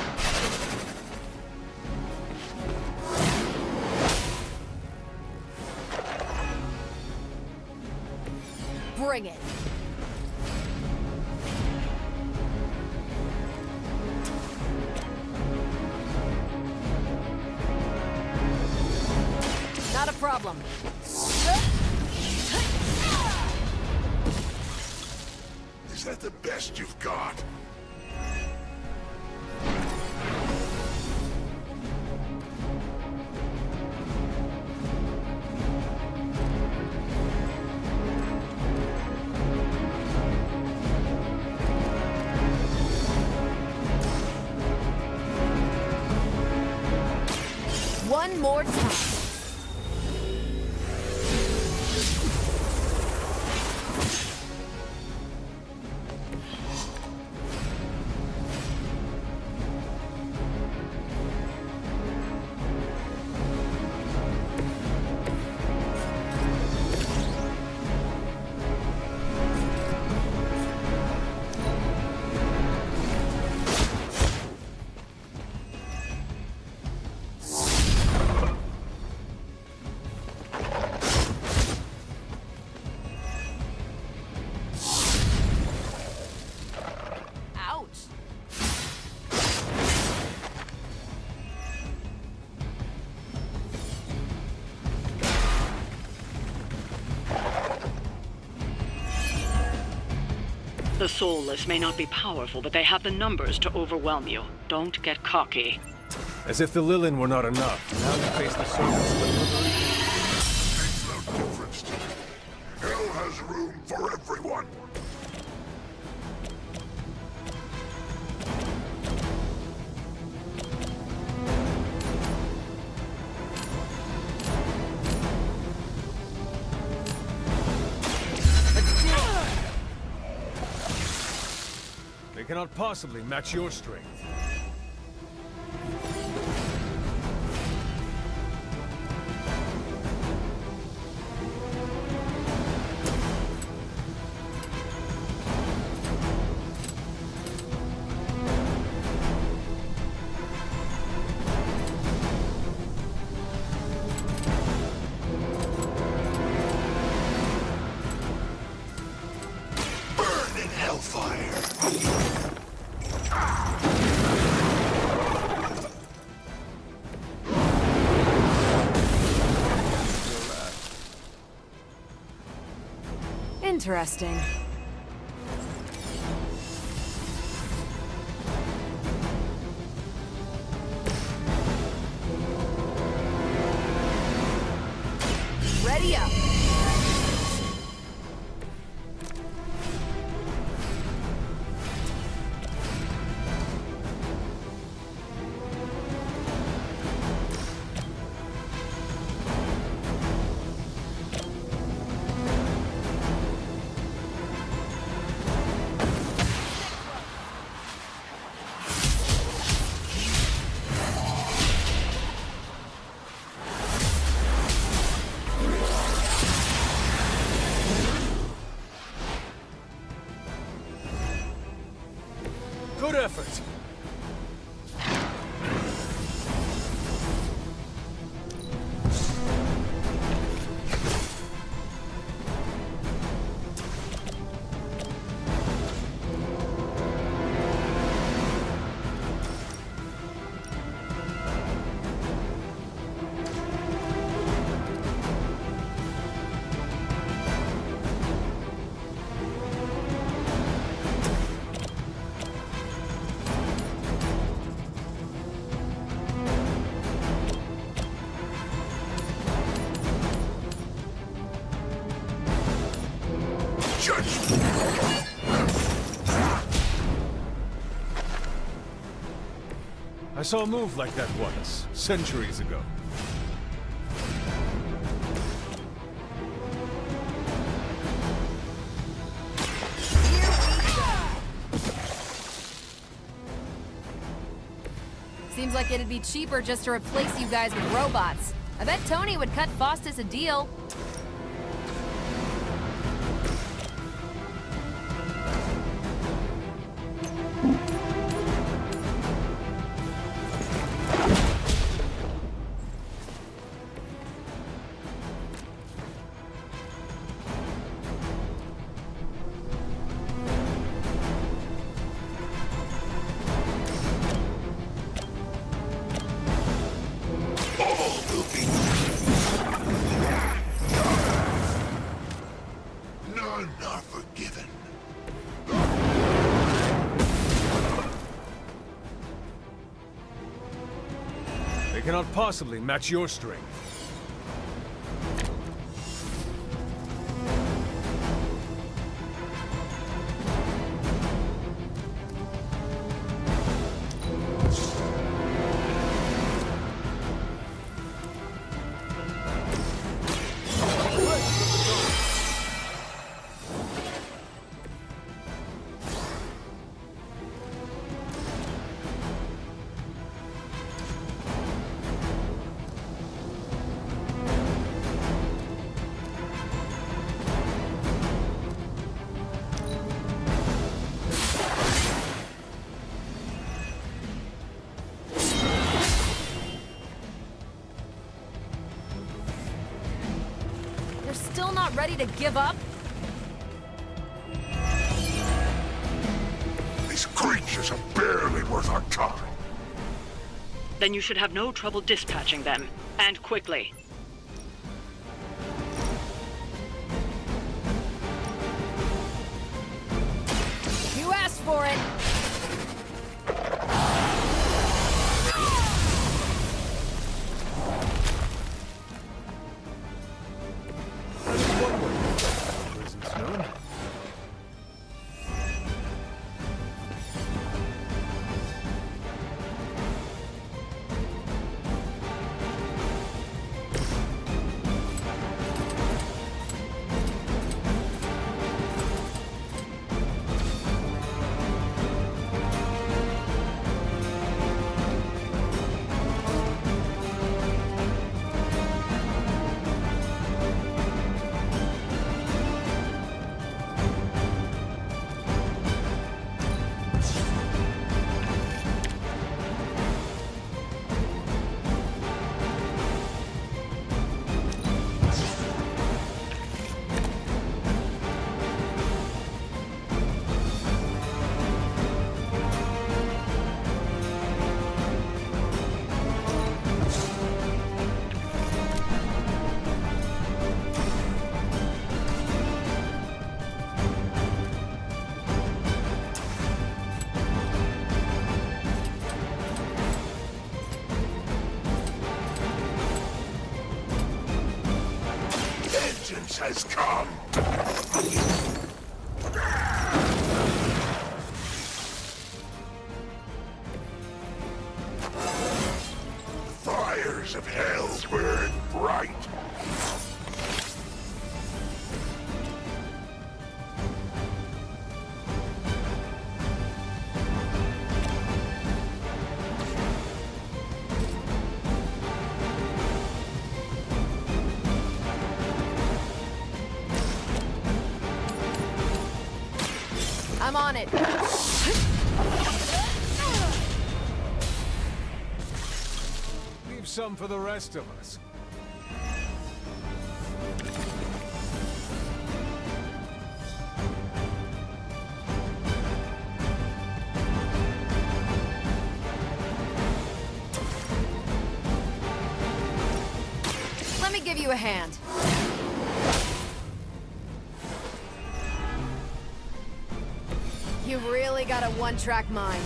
Bring it. Not a problem. Is that the best you've got? One more time. The Soulless may not be powerful, but they have the numbers to overwhelm you. Don't get cocky. As if the Lilin were not enough. Now you face the servants of the Makes no difference to me. Hell has room for everyone. They cannot possibly match your strength. Burning hellfire. Interesting. Ready up. Good effort. I saw a move like that once, centuries ago. Seems like it'd be cheaper just to replace you guys with robots. I bet Tony would cut Faustus a deal. None are forgiven. They cannot possibly match your strength. You're still not ready to give up? These creatures are barely worth our time. Then you should have no trouble dispatching them, and quickly. has come. Fires of hell burn bright. I'm on it. Leave some for the rest of us. Let me give you a hand. You've really got a one-track mind.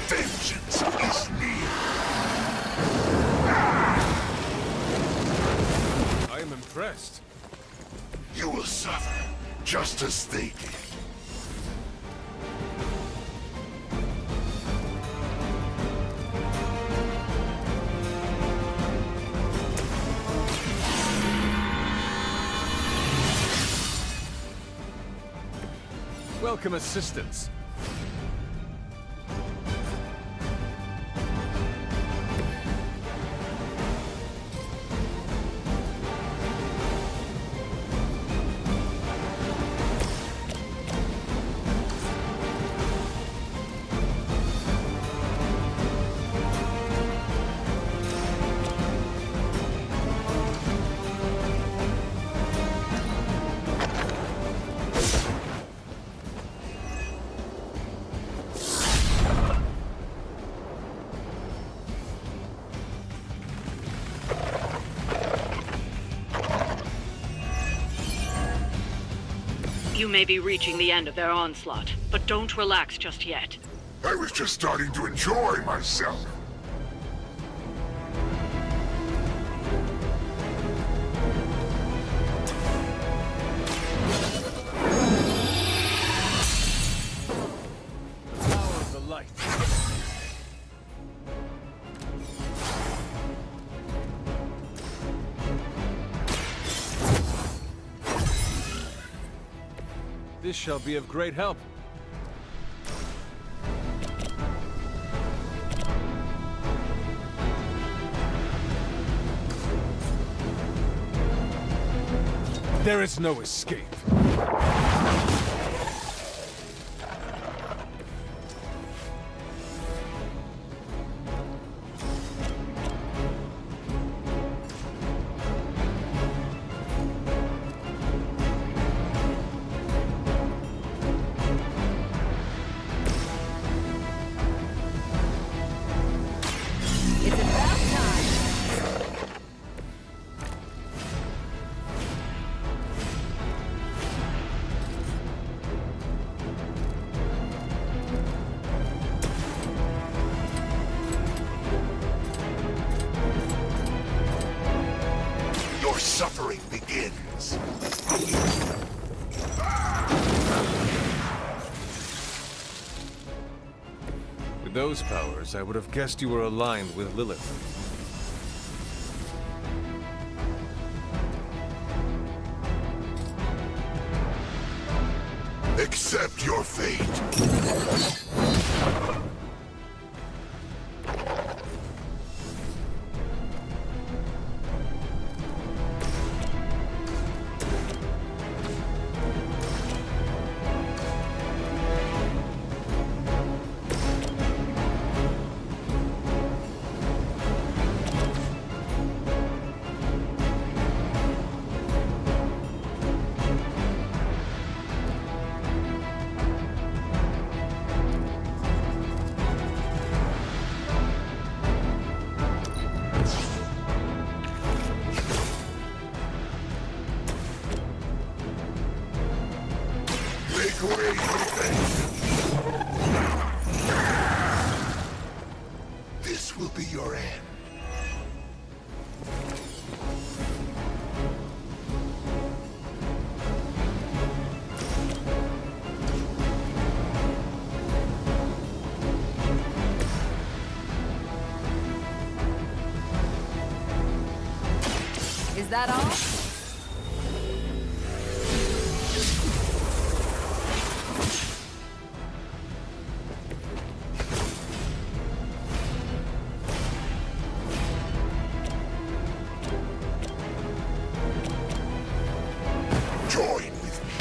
Vengeance is near. I am impressed. You will suffer, just as they did. Welcome assistance. You may be reaching the end of their onslaught, but don't relax just yet. I was just starting to enjoy myself. Power of the light. This shall be of great help. There is no escape. It's about time. Your suffering begins. With those powers, I would have guessed you were aligned with Lilith. Accept your fate. your end. Is that all? Join with me.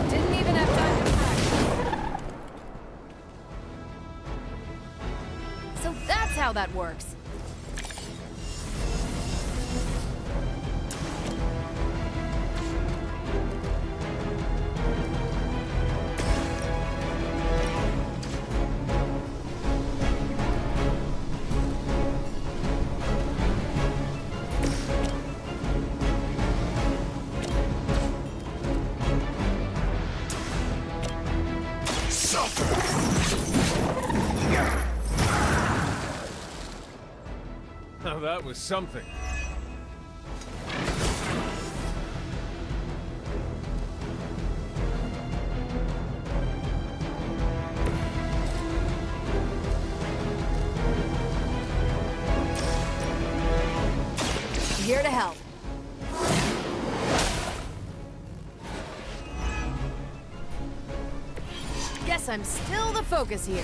Didn't even have time to practice. So that's how that works. Now that was something. Here to help. Guess I'm still the focus here.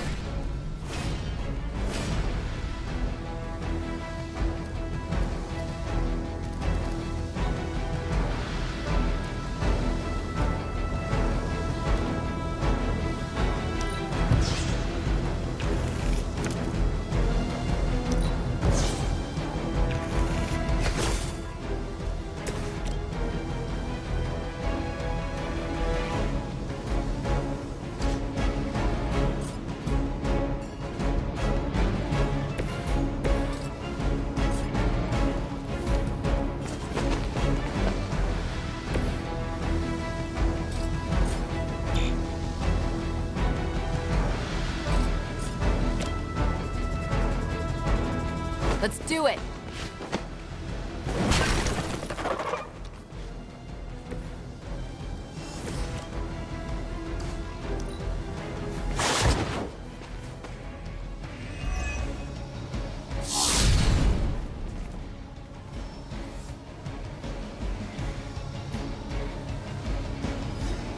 Let's do it!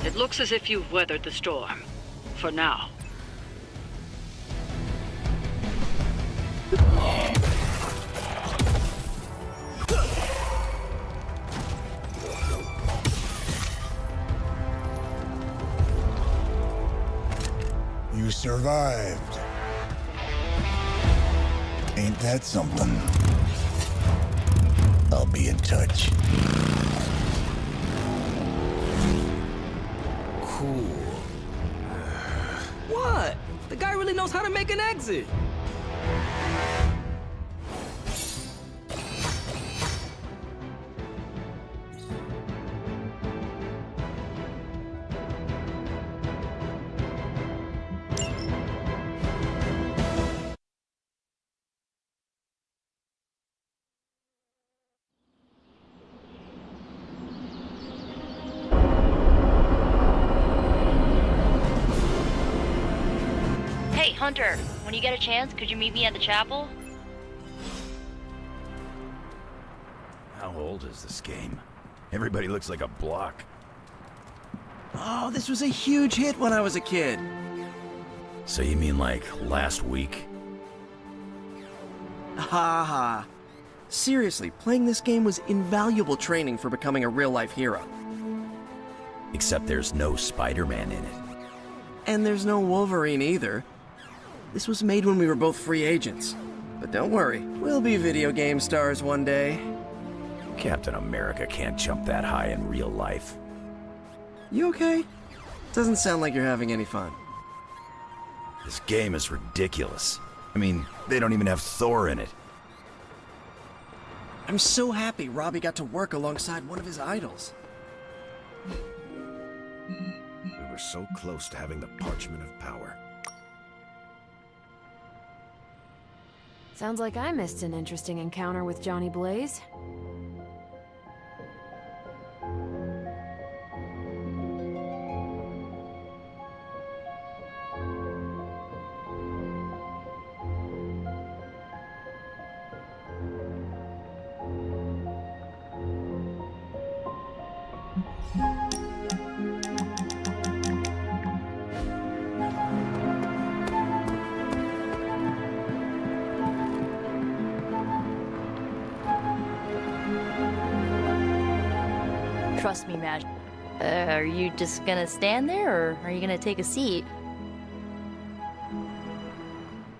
It looks as if you've weathered the storm. For now. You survived. Ain't that something? I'll be in touch. Cool. What? The guy really knows how to make an exit. Hey, Hunter, when you get a chance, could you meet me at the chapel? How old is this game? Everybody looks like a block. Oh, this was a huge hit when I was a kid. So you mean like last week? Ha ha. Seriously, playing this game was invaluable training for becoming a real-life hero. Except there's no Spider-Man in it. And there's no Wolverine either. This was made when we were both free agents. But don't worry, we'll be video game stars one day. Captain America can't jump that high in real life. You okay? Doesn't sound like you're having any fun. This game is ridiculous. I mean, they don't even have Thor in it. I'm so happy Robbie got to work alongside one of his idols. We were so close to having the Parchment of Power. Sounds like I missed an interesting encounter with Johnny Blaze. Trust me, Maj. Are you just gonna stand there, or are you gonna take a seat?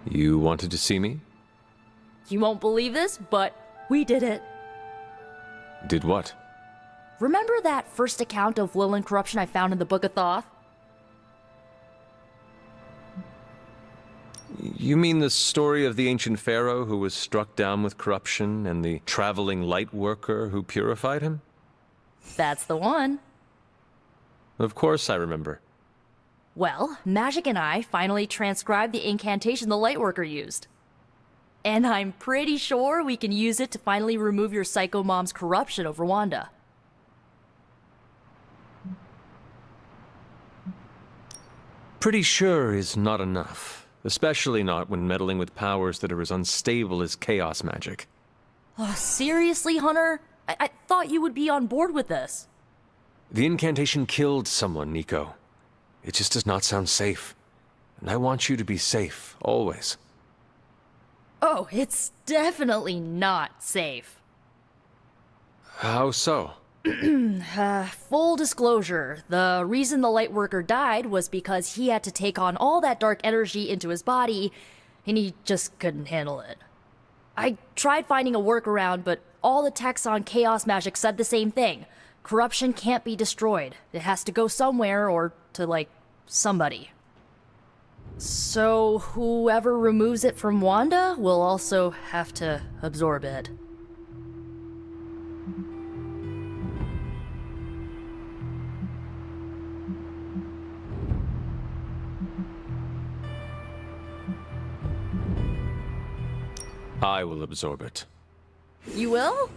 You wanted to see me? You won't believe this, but we did it. Did what? Remember that first account of Lilin corruption I found in the Book of Thoth? You mean the story of the ancient pharaoh who was struck down with corruption and the traveling light worker who purified him? That's the one. Of course I remember. Well, Magic and I finally transcribed the incantation the Lightworker used. And I'm pretty sure we can use it to finally remove your psycho mom's corruption over Wanda. Pretty sure is not enough. Especially not when meddling with powers that are as unstable as chaos magic. Oh, seriously, Hunter? I thought you would be on board with this. The incantation killed someone, Nico. It just does not sound safe. And I want you to be safe, always. Oh, it's definitely not safe. How so? Full disclosure, the reason the Lightworker died was because he had to take on all that dark energy into his body, and he just couldn't handle it. I tried finding a workaround, but all the texts on chaos magic said the same thing. Corruption can't be destroyed. It has to go somewhere or to, like, somebody. So whoever removes it from Wanda will also have to absorb it. I will absorb it. You will?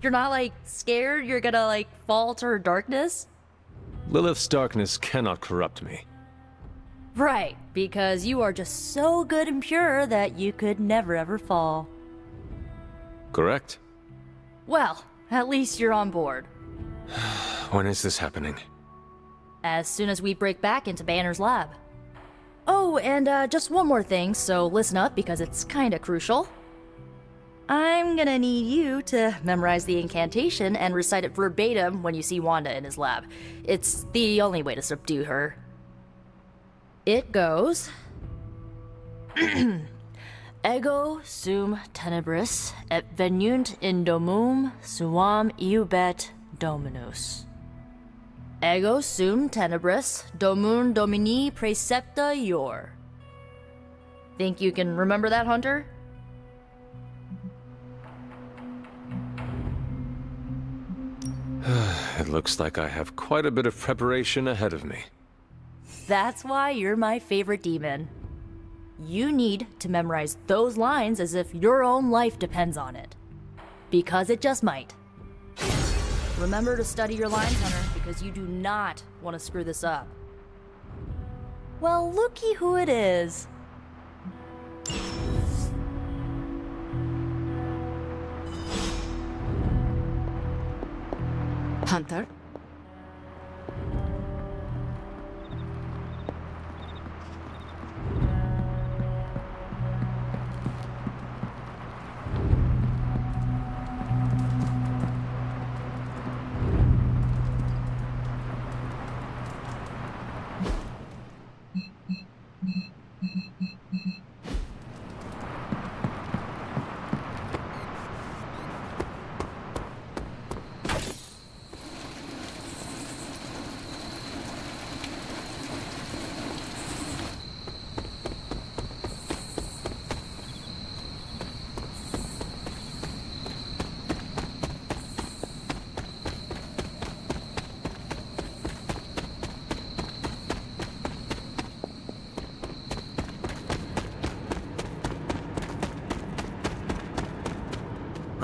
You're not, like, scared you're gonna, like, fall to her darkness? Lilith's darkness cannot corrupt me. Right, because you are just so good and pure that you could never ever fall. Correct? Well, at least you're on board. When is this happening? As soon as we break back into Banner's lab. Oh, and just one more thing, so listen up because it's kinda crucial. I'm gonna need you to memorize the incantation and recite it verbatim when you see Wanda in his lab. It's the only way to subdue her. It goes... Ego sum tenebris et venunt in domum suam iubet dominus. Ego sum tenebris domum domini praecepta ior. Think you can remember that, Hunter? It looks like I have quite a bit of preparation ahead of me. That's why you're my favorite demon. You need to memorize those lines as if your own life depends on it. Because it just might. Remember to study your lines, Hunter, because you do not want to screw this up. Well, looky who it is. Hunter?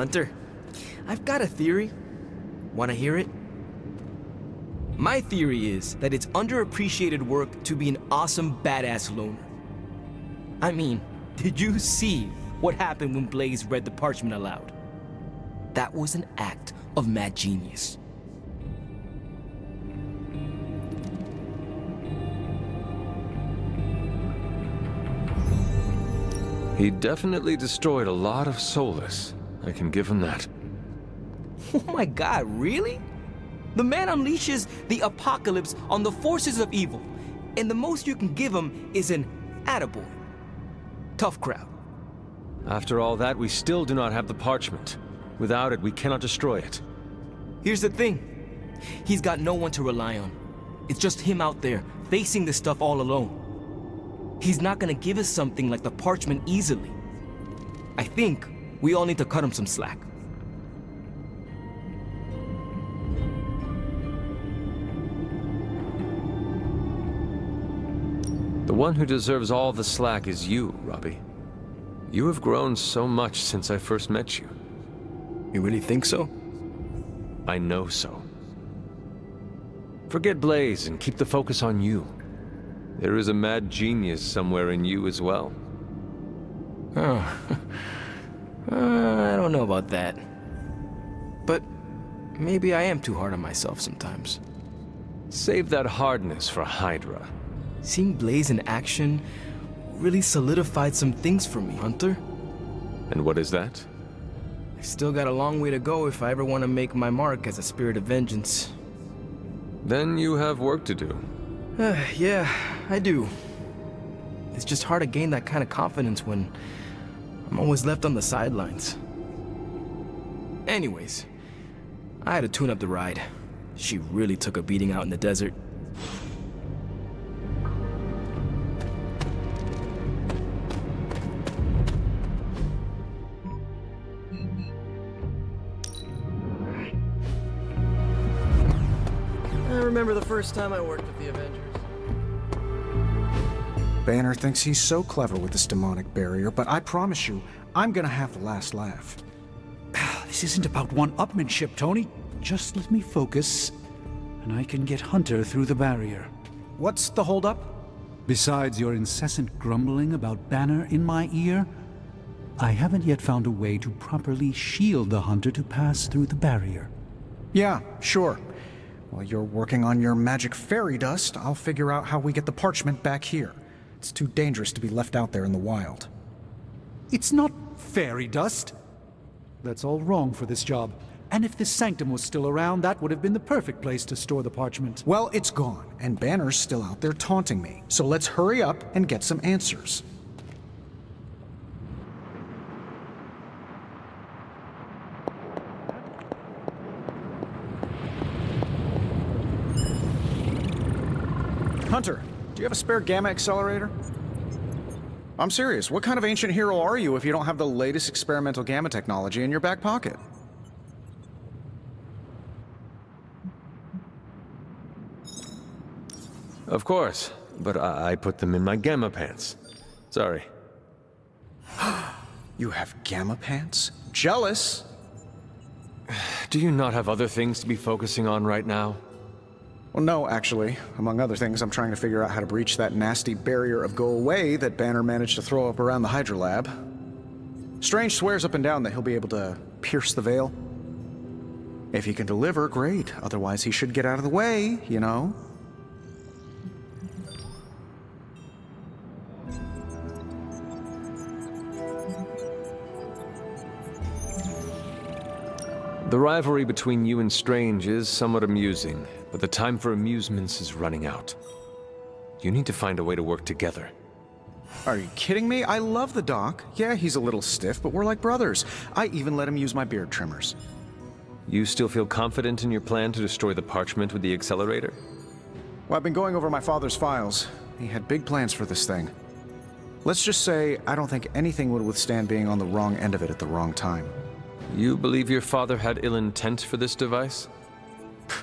Hunter. I've got a theory. Wanna hear it? My theory is that it's underappreciated work to be an awesome badass loner. I mean, did you see what happened when Blaze read the parchment aloud? That was an act of mad genius. He definitely destroyed a lot of Solus. I can give him that. Oh my god, really? The man unleashes the apocalypse on the forces of evil, and the most you can give him is an attaboy. Tough crowd. After all that, we still do not have the parchment. Without it, we cannot destroy it. Here's the thing. He's got no one to rely on. It's just him out there, facing this stuff all alone. He's not gonna give us something like the parchment easily. I think we all need to cut him some slack. The one who deserves all the slack is you, Robbie. You have grown so much since I first met you. You really think so? I know so. Forget Blaze and keep the focus on you. There is a mad genius somewhere in you as well. Oh. I don't know about that. But maybe I am too hard on myself sometimes. Save that hardness for Hydra. Seeing Blaze in action really solidified some things for me, Hunter. And what is that? I've still got a long way to go if I ever want to make my mark as a spirit of vengeance. Then you have work to do. Yeah, I do. It's just hard to gain that kind of confidence when I'm always left on the sidelines. Anyways, I had to tune up the ride. She really took a beating out in the desert. I remember the first time I worked with the Avengers. Banner thinks he's so clever with this demonic barrier, but I promise you, I'm gonna have the last laugh. This isn't about one-upmanship, Tony. Just let me focus, and I can get Hunter through the barrier. What's the holdup? Besides your incessant grumbling about Banner in my ear, I haven't yet found a way to properly shield the Hunter to pass through the barrier. Yeah, sure. While you're working on your magic fairy dust, I'll figure out how we get the parchment back here. It's too dangerous to be left out there in the wild. It's not fairy dust. That's all wrong for this job. And if this sanctum was still around, that would have been the perfect place to store the parchment. Well, it's gone, and Banner's still out there taunting me. So let's hurry up and get some answers. Hunter, do you have a spare gamma accelerator? I'm serious. What kind of ancient hero are you if you don't have the latest experimental gamma technology in your back pocket? Of course, but I put them in my gamma pants. Sorry. You have gamma pants? Jealous? Do you not have other things to be focusing on right now? Well, no, actually. Among other things, I'm trying to figure out how to breach that nasty barrier of go away that Banner managed to throw up around the Hydra lab. Strange swears up and down that he'll be able to pierce the veil. If he can deliver, great. Otherwise, he should get out of the way, you know? The rivalry between you and Strange is somewhat amusing, but the time for amusements is running out. You need to find a way to work together. Are you kidding me? I love the Doc. Yeah, he's a little stiff, but we're like brothers. I even let him use my beard trimmers. You still feel confident in your plan to destroy the parchment with the accelerator? Well, I've been going over my father's files. He had big plans for this thing. Let's just say I don't think anything would withstand being on the wrong end of it at the wrong time. You believe your father had ill intent for this device?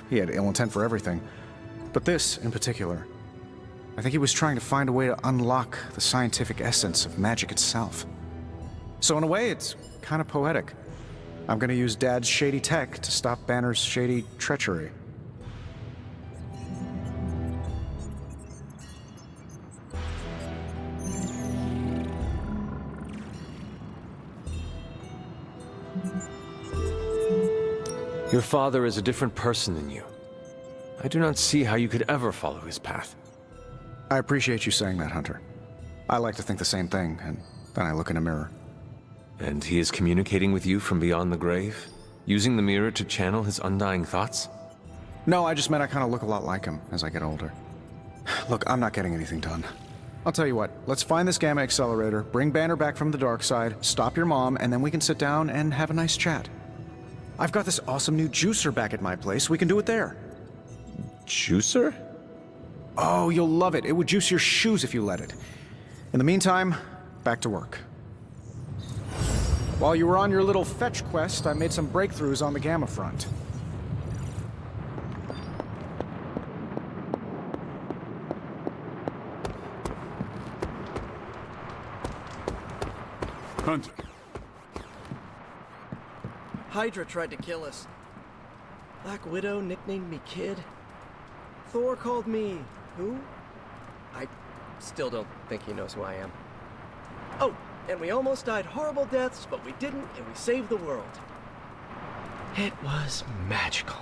He had ill intent for everything. But this, in particular. I think he was trying to find a way to unlock the scientific essence of magic itself. So in a way, it's kind of poetic. I'm gonna use Dad's shady tech to stop Banner's shady treachery. Your father is a different person than you. I do not see how you could ever follow his path. I appreciate you saying that, Hunter. I like to think the same thing, and then I look in a mirror. And he is communicating with you from beyond the grave? Using the mirror to channel his undying thoughts? No, I just meant I kind of look a lot like him as I get older. Look, I'm not getting anything done. I'll tell you what, let's find this Gamma Accelerator, bring Banner back from the dark side, stop your mom, and then we can sit down and have a nice chat. I've got this awesome new juicer back at my place. We can do it there. Juicer? Oh, you'll love it. It would juice your shoes if you let it. In the meantime, back to work. While you were on your little fetch quest, I made some breakthroughs on the Gamma front. Hunter. Hydra tried to kill us. Black Widow nicknamed me Kid. Thor called me... who? I still don't think he knows who I am. Oh, and we almost died horrible deaths, but we didn't, and we saved the world. It was magical.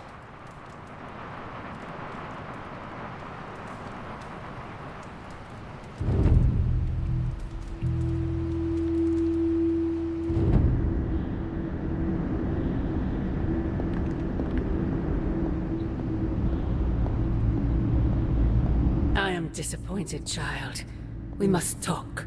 I am disappointed, child. We must talk.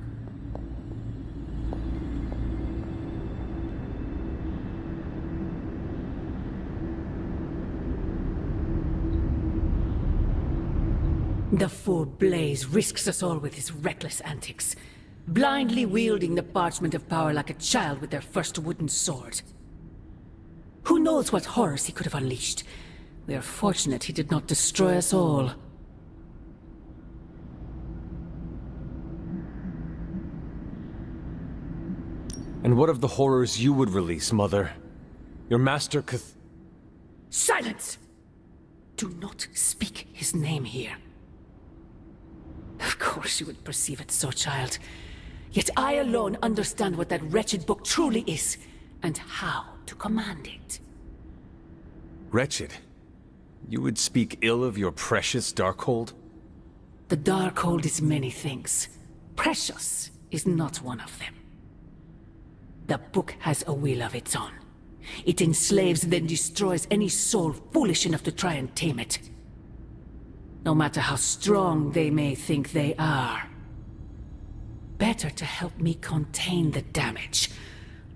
The fool Blaze risks us all with his reckless antics, blindly wielding the parchment of power like a child with their first wooden sword. Who knows what horrors he could have unleashed? We are fortunate he did not destroy us all. And what of the horrors you would release, Mother? Your master Silence! Do not speak his name here. Of course you would perceive it so, child. Yet I alone understand what that wretched book truly is, and how to command it. Wretched? You would speak ill of your precious Darkhold? The Darkhold is many things. Precious is not one of them. The book has a will of its own. It enslaves, then destroys any soul foolish enough to try and tame it. No matter how strong they may think they are. Better to help me contain the damage,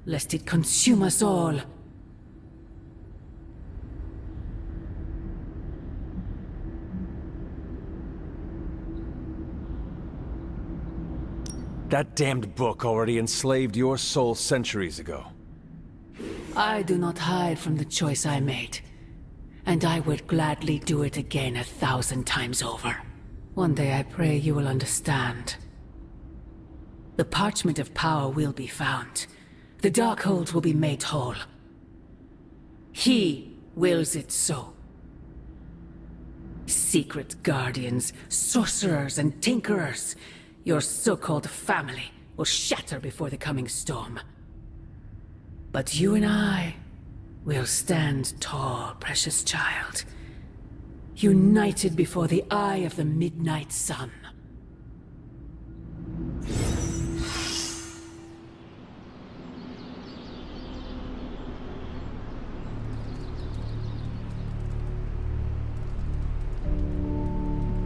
lest it consume us all. That damned book already enslaved your soul centuries ago. I do not hide from the choice I made. And I would gladly do it again 1,000 times over. One day I pray you will understand. The parchment of power will be found. The Darkhold will be made whole. He wills it so. Secret guardians, sorcerers, and tinkerers, your so-called family, will shatter before the coming storm. But you and I will stand tall, precious child. United before the eye of the midnight sun.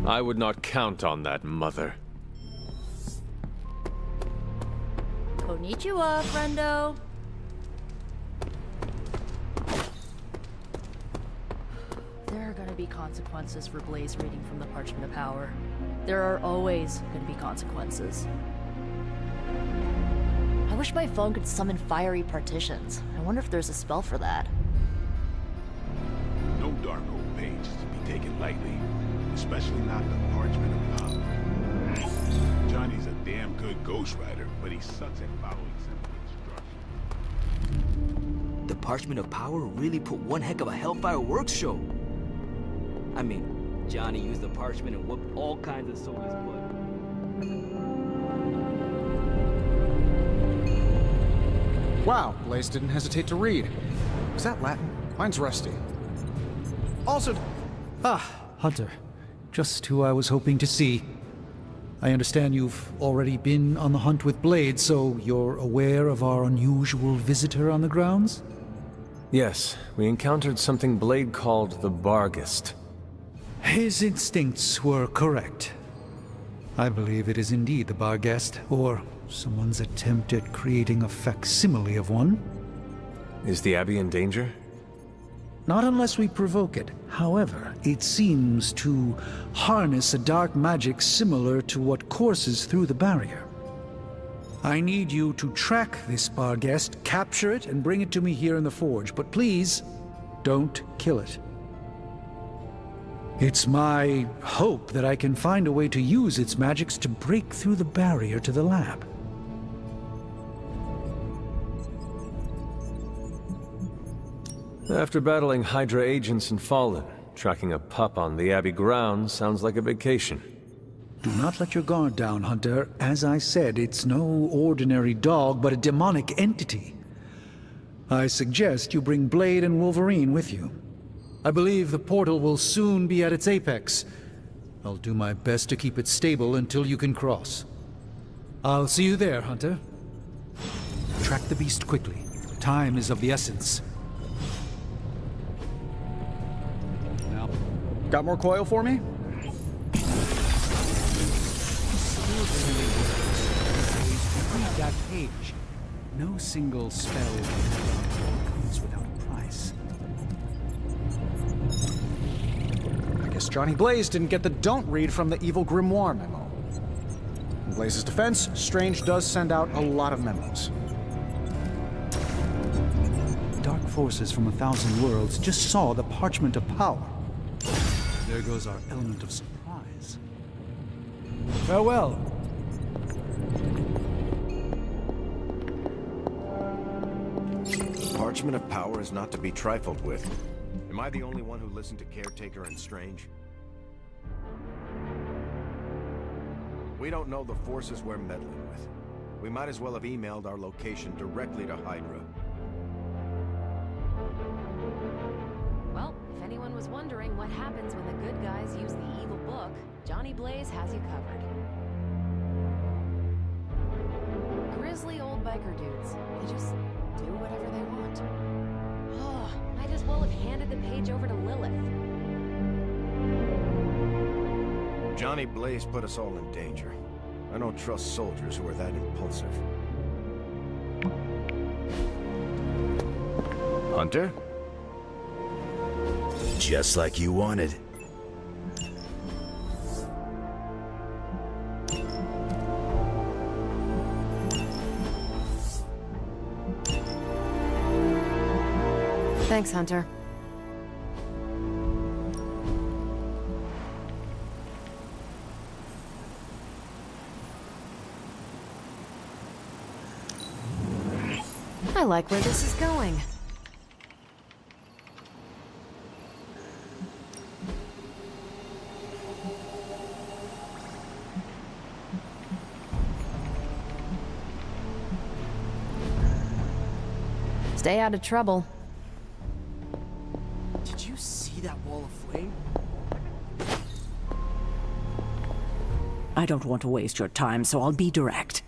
I would not count on that, Mother. Konnichiwa, friendo. There are gonna be consequences for Blaze reading from the Parchment of Power. There are always gonna be consequences. I wish my phone could summon fiery partitions. I wonder if there's a spell for that. No Darkhold page is to be taken lightly, especially not the Parchment of Power. Johnny's a damn good ghostwriter, but he sucks at following simple instructions. The Parchment of Power really put one heck of a Hellfire Works show. I mean, Johnny used the parchment and whooped all kinds of soulless butt. Wow, Blaze didn't hesitate to read. Is that Latin? Mine's rusty. Also... Hunter. Just who I was hoping to see. I understand you've already been on the hunt with Blade, so you're aware of our unusual visitor on the grounds? Yes, we encountered something Blade called the Barghest. His instincts were correct. I believe it is indeed the Barghest, or someone's attempt at creating a facsimile of one. Is the Abbey in danger? Not unless we provoke it. However, it seems to harness a dark magic similar to what courses through the barrier. I need you to track this Barghest, capture it, and bring it to me here in the forge. But please, don't kill it. It's my hope that I can find a way to use its magics to break through the barrier to the lab. After battling Hydra agents and Fallen, tracking a pup on the Abbey grounds sounds like a vacation. Do not let your guard down, Hunter. As I said, it's no ordinary dog, but a demonic entity. I suggest you bring Blade and Wolverine with you. I believe the portal will soon be at its apex. I'll do my best to keep it stable until you can cross. I'll see you there, Hunter. Track the beast quickly. Time is of the essence. Now, got more coil for me? Read that page. No single spell comes without a price. I guess Johnny Blaze didn't get the don't read from the evil grimoire memo. In Blaze's defense, Strange does send out a lot of memos. Dark forces from 1,000 worlds just saw the Parchment of Power. There goes our element of surprise. Farewell. Parchment of Power is not to be trifled with. Am I the only one who listened to Caretaker and Strange? We don't know the forces we're meddling with. We might as well have emailed our location directly to Hydra. Well, if anyone was wondering what happens when the good guys use the evil book, Johnny Blaze has you covered. Grizzly old biker dudes. They just do whatever they want. Oh, might as well have handed the page over to Lilith. Johnny Blaze put us all in danger. I don't trust soldiers who are that impulsive. Hunter? Just like you wanted. Thanks, Hunter. I like where this is going. Stay out of trouble. Did you see that wall of flame? I don't want to waste your time, so I'll be direct.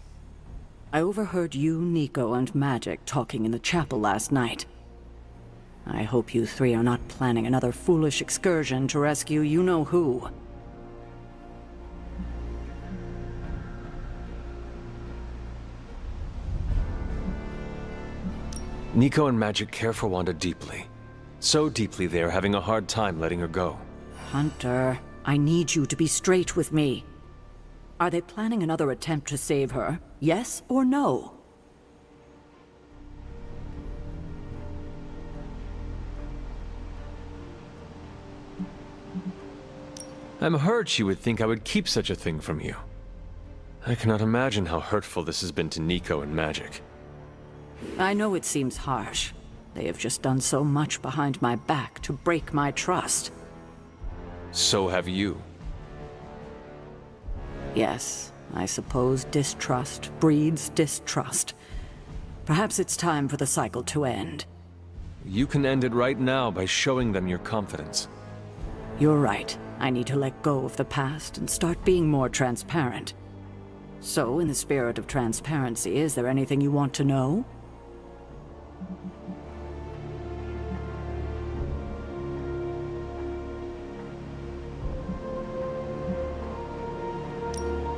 I overheard you, Nico, and Magic talking in the chapel last night. I hope you three are not planning another foolish excursion to rescue you-know-who. Nico and Magic care for Wanda deeply. So deeply they are having a hard time letting her go. Hunter, I need you to be straight with me. Are they planning another attempt to save her? Yes or no? I'm hurt she would think I would keep such a thing from you. I cannot imagine how hurtful this has been to Nico and Magic. I know it seems harsh, They have just done so much behind my back to break my trust. So have you. Yes, I suppose distrust breeds distrust. Perhaps it's time for the cycle to end. You can end it right now by showing them your confidence. You're right. I need to let go of the past and start being more transparent. So, in the spirit of transparency, is there anything you want to know?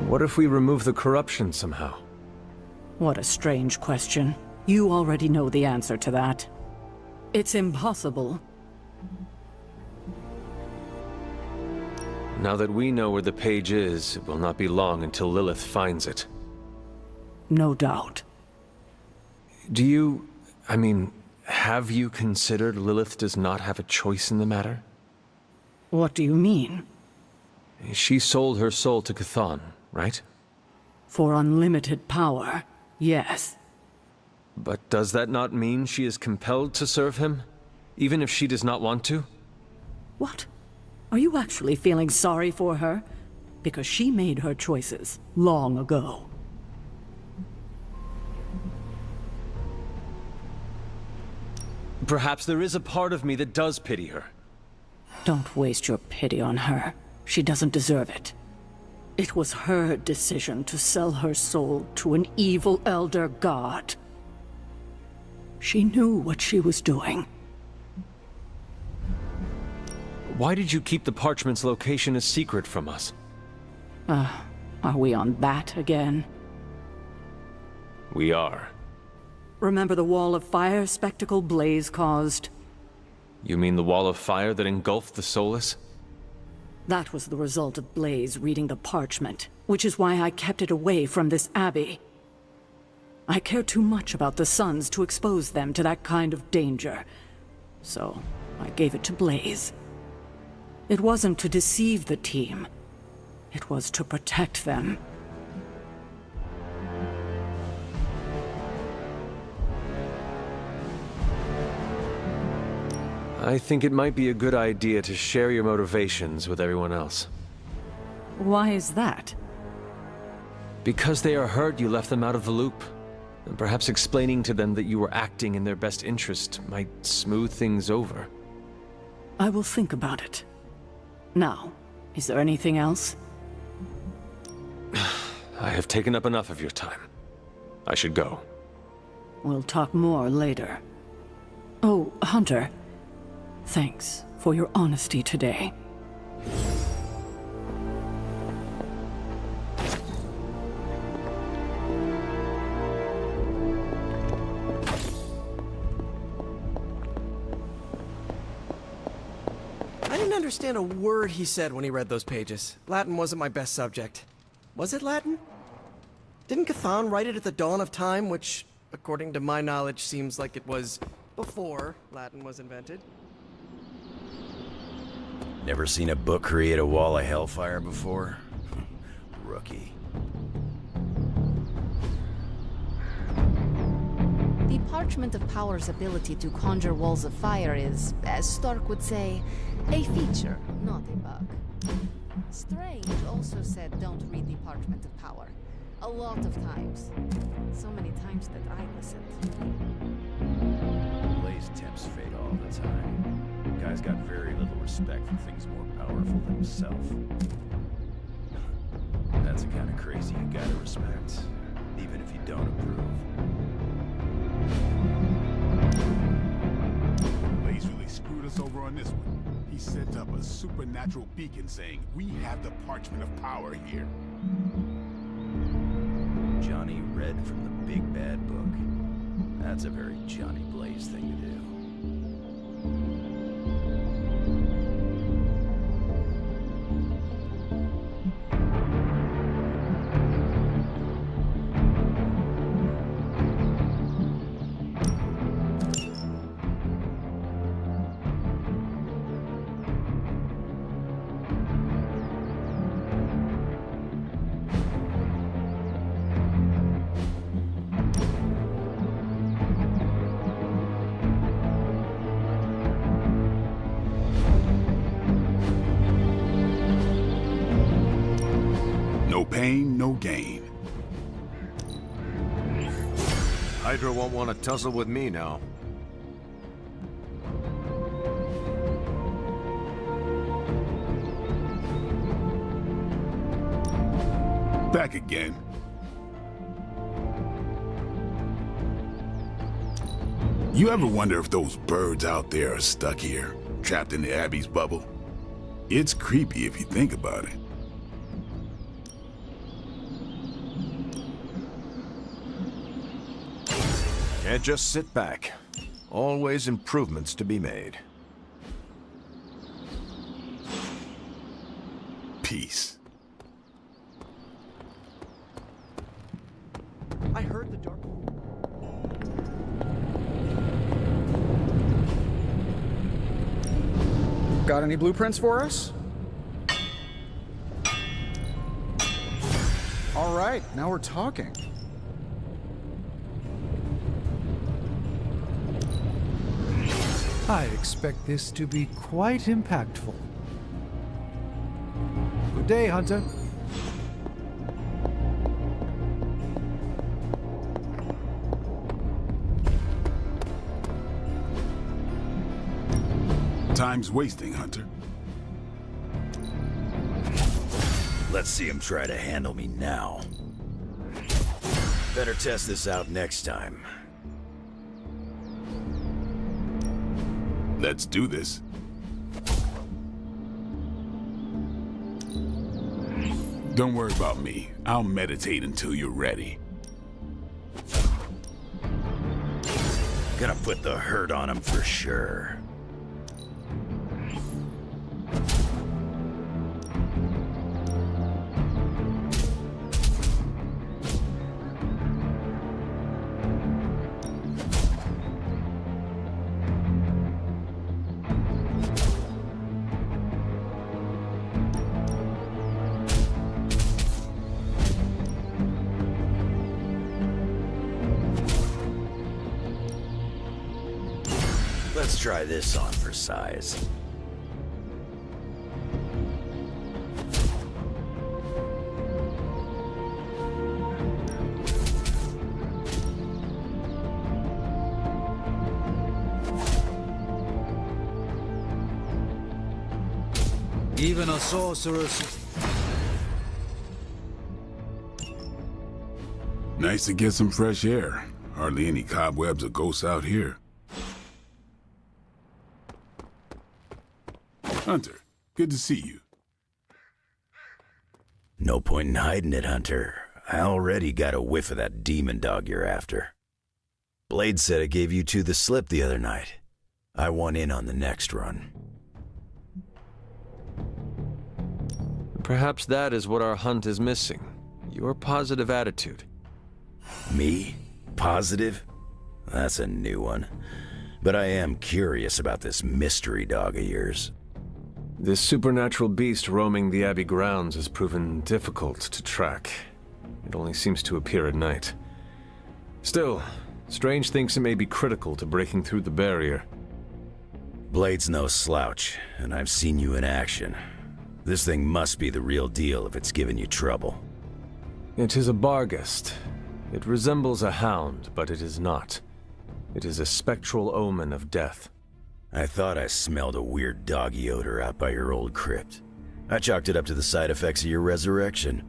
What if we remove the corruption somehow? What a strange question. You already know the answer to that. It's impossible. Now that we know where the page is, it will not be long until Lilith finds it. No doubt. Have you considered Lilith does not have a choice in the matter? What do you mean? She sold her soul to Chthon, right? For unlimited power, yes. But does that not mean she is compelled to serve him, even if she does not want to? What? Are you actually feeling sorry for her? Because she made her choices long ago. Perhaps there is a part of me that does pity her. Don't waste your pity on her. She doesn't deserve it. It was her decision to sell her soul to an evil elder god. She knew what she was doing. Why did you keep the parchment's location a secret from us? Are we on that again? We are. Remember the wall of fire spectacle Blaze caused? You mean the wall of fire that engulfed the Soulless? That was the result of Blaze reading the parchment, which is why I kept it away from this abbey. I care too much about the Sons to expose them to that kind of danger. So, I gave it to Blaze. It wasn't to deceive the team. It was to protect them. I think it might be a good idea to share your motivations with everyone else. Why is that? Because they are hurt you left them out of the loop. And perhaps explaining to them that you were acting in their best interest might smooth things over. I will think about it. Now, is there anything else? I have taken up enough of your time. I should go. We'll talk more later. Oh, Hunter. Thanks for your honesty today. I didn't understand a word he said when he read those pages. Latin wasn't my best subject. Was it Latin? Didn't Chthon write it at the dawn of time, which, according to my knowledge, seems like it was before Latin was invented? Never seen a book create a wall of hellfire before? Rookie. The Parchment of Power's ability to conjure walls of fire is, as Stark would say, a feature, not a bug. Strange also said don't read the Parchment of Power. A lot of times. So many times that I listened. Blaze tempts fate all the time. Guy's got very little respect for things more powerful than himself. That's the kind of crazy you gotta respect, even if you don't approve. Blaze really screwed us over on this one. He set up a supernatural beacon saying, "We have the Parchment of Power here." Johnny read from the big bad book. That's a very Johnny Blaze thing to do. No pain, no gain. Hydra won't want to tussle with me now. Back again. You ever wonder if those birds out there are stuck here, trapped in the Abbey's bubble? It's creepy if you think about it. Can't just sit back. Always improvements to be made. Peace. I heard the dark. Got any blueprints for us? All right, now we're talking. I expect this to be quite impactful. Good day, Hunter. Time's wasting, Hunter. Let's see him try to handle me now. Better test this out next time. Let's do this. Don't worry about me. I'll meditate until you're ready. Gonna put the hurt on him for sure. Let's try this on for size. Even a sorceress. Nice to get some fresh air. Hardly any cobwebs or ghosts out here. Hunter, good to see you. No point in hiding it, Hunter. I already got a whiff of that demon dog you're after. Blade said it gave you two the slip the other night. I want in on the next run. Perhaps that is what our hunt is missing. Your positive attitude. Me? Positive? That's a new one. But I am curious about this mystery dog of yours. This supernatural beast roaming the Abbey grounds has proven difficult to track. It only seems to appear at night. Still, Strange thinks it may be critical to breaking through the barrier. Blade's no slouch, and I've seen you in action. This thing must be the real deal if it's giving you trouble. It is a Barghest. It resembles a hound, but it is not. It is a spectral omen of death. I thought I smelled a weird doggy odor out by your old crypt. I chalked it up to the side effects of your resurrection.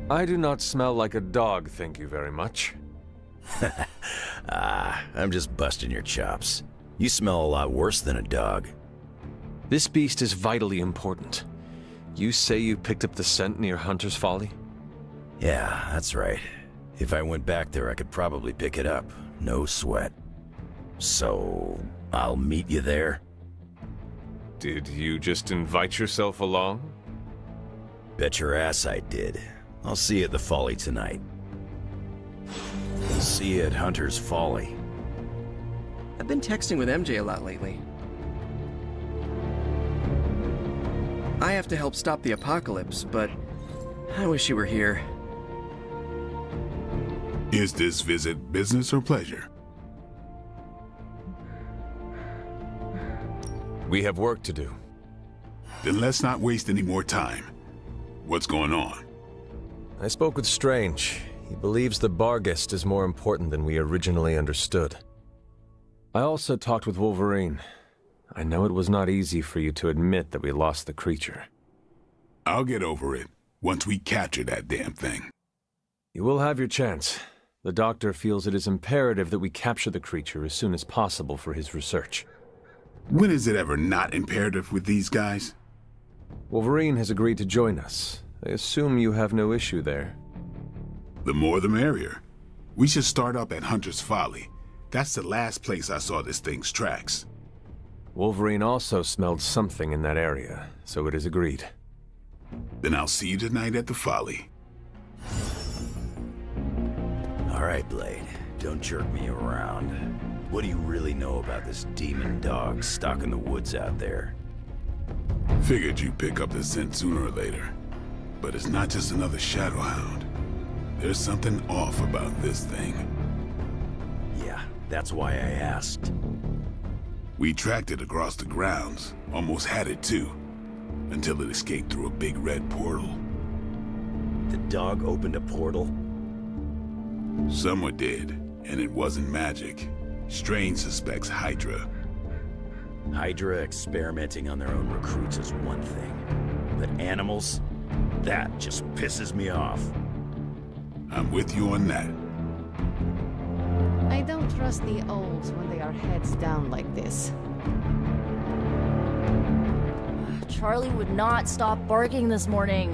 I do not smell like a dog, thank you very much. I'm just busting your chops. You smell a lot worse than a dog. This beast is vitally important. You say you picked up the scent near Hunter's Folly? Yeah, that's right. If I went back there, I could probably pick it up. No sweat. So, I'll meet you there? Did you just invite yourself along? Bet your ass I did. I'll see you at the Folly tonight. See you at Hunter's Folly. I've been texting with MJ a lot lately. I have to help stop the apocalypse, but I wish you were here. Is this visit business or pleasure? We have work to do. Then let's not waste any more time. What's going on? I spoke with Strange. He believes the Barghest is more important than we originally understood. I also talked with Wolverine. I know it was not easy for you to admit that we lost the creature. I'll get over it once we capture that damn thing. You will have your chance. The Doctor feels it is imperative that we capture the creature as soon as possible for his research. When is it ever not imperative with these guys? Wolverine has agreed to join us. I assume you have no issue there. The more the merrier. We should start up at Hunter's Folly. That's the last place I saw this thing's tracks. Wolverine also smelled something in that area, so it is agreed. Then I'll see you tonight at the Folly. All right, Blade. Don't jerk me around. What do you really know about this demon dog stuck in the woods out there? Figured you'd pick up the scent sooner or later. But it's not just another Shadowhound. There's something off about this thing. Yeah, that's why I asked. We tracked it across the grounds, almost had it too, until it escaped through a big red portal. The dog opened a portal? Someone did, and it wasn't magic. Strange suspects Hydra. Hydra experimenting on their own recruits is one thing, but animals? That just pisses me off. I'm with you on that. I don't trust the olds when they are heads down like this. Charlie would not stop barking this morning.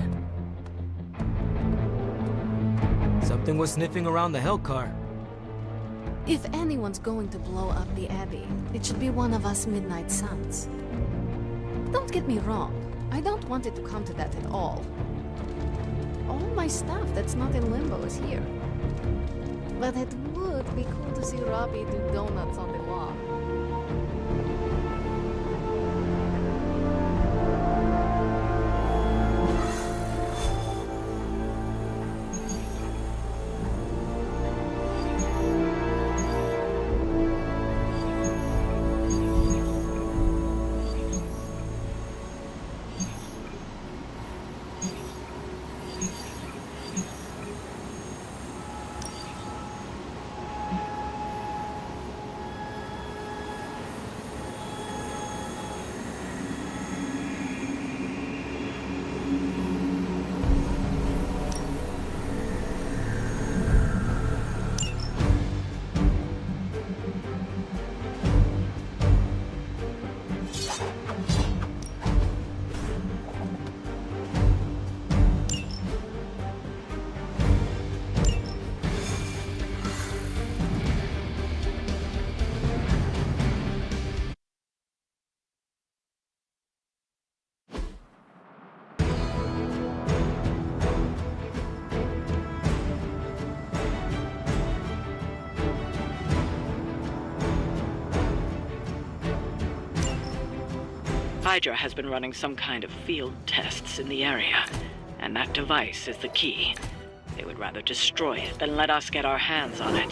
Something was sniffing around the Hellcar. If anyone's going to blow up the Abbey, it should be one of us Midnight Suns. Don't get me wrong, I don't want it to come to that at all. All my stuff that's not in Limbo is here. But it would be cool to see Robbie do donuts on the lawn. Hydra has been running some kind of field tests in the area, and that device is the key. They would rather destroy it than let us get our hands on it,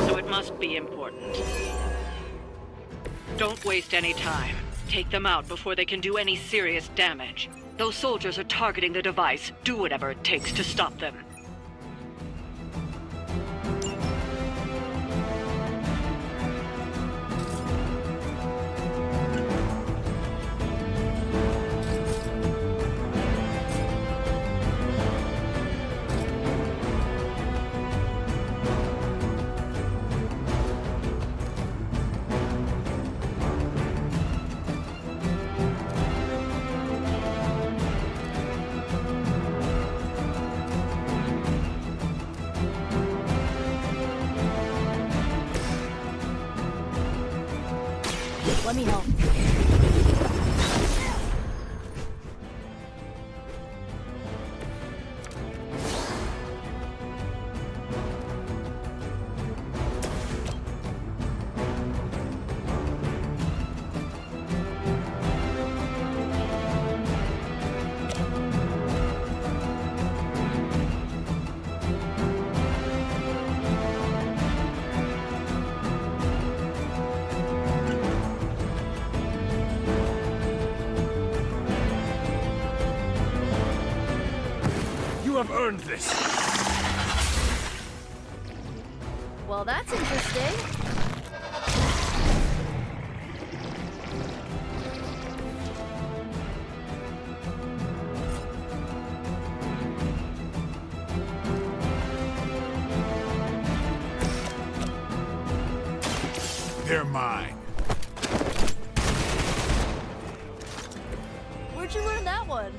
so it must be important. Don't waste any time. Take them out before they can do any serious damage. Those soldiers are targeting the device. Do whatever it takes to stop them. Let me help. have earned this. Well, that's interesting. They're mine. Where'd you learn that one?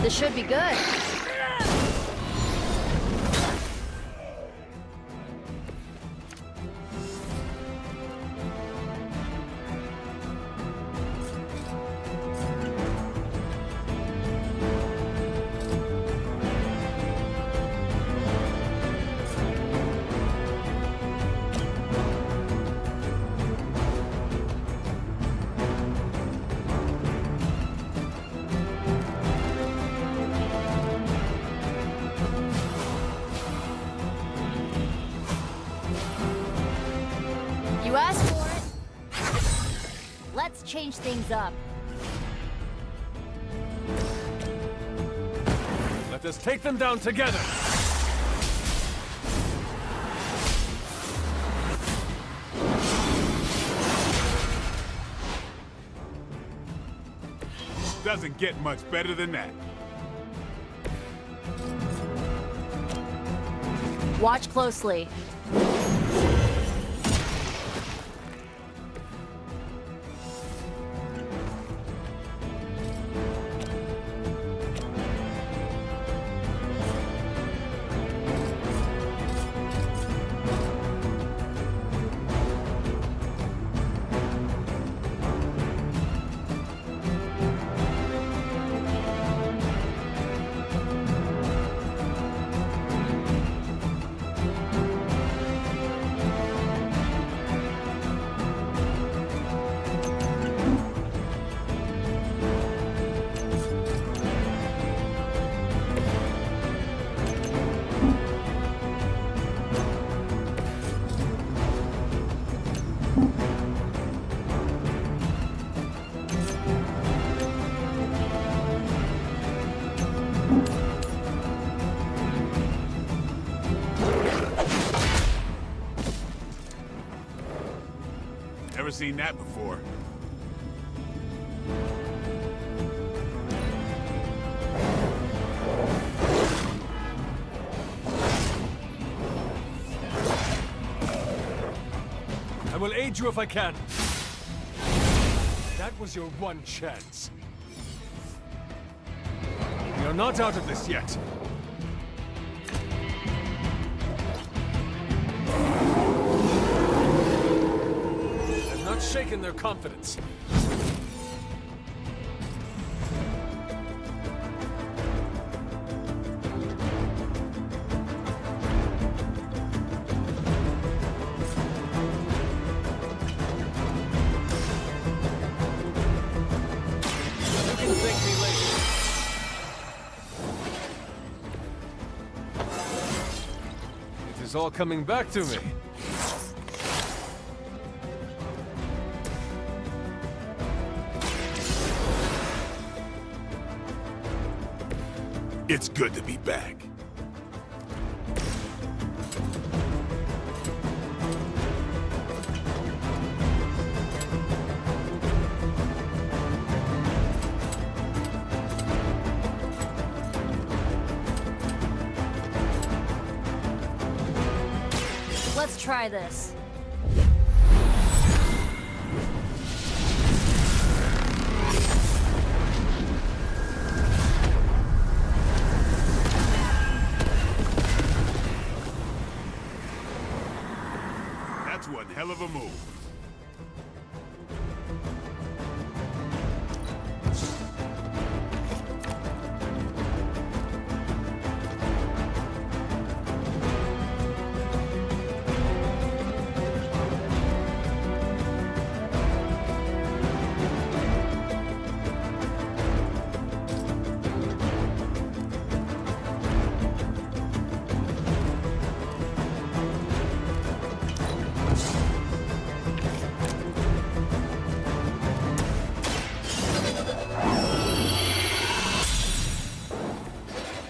This should be good. You asked for it. Let's change things up. Let us take them down together. Doesn't get much better than that. Watch closely. Never seen that before. I will aid you if I can. That was your one chance. We are not out of this yet. I've not shaken their confidence. It's all coming back to me. It's good to be back. Let's try this. That's one hell of a move.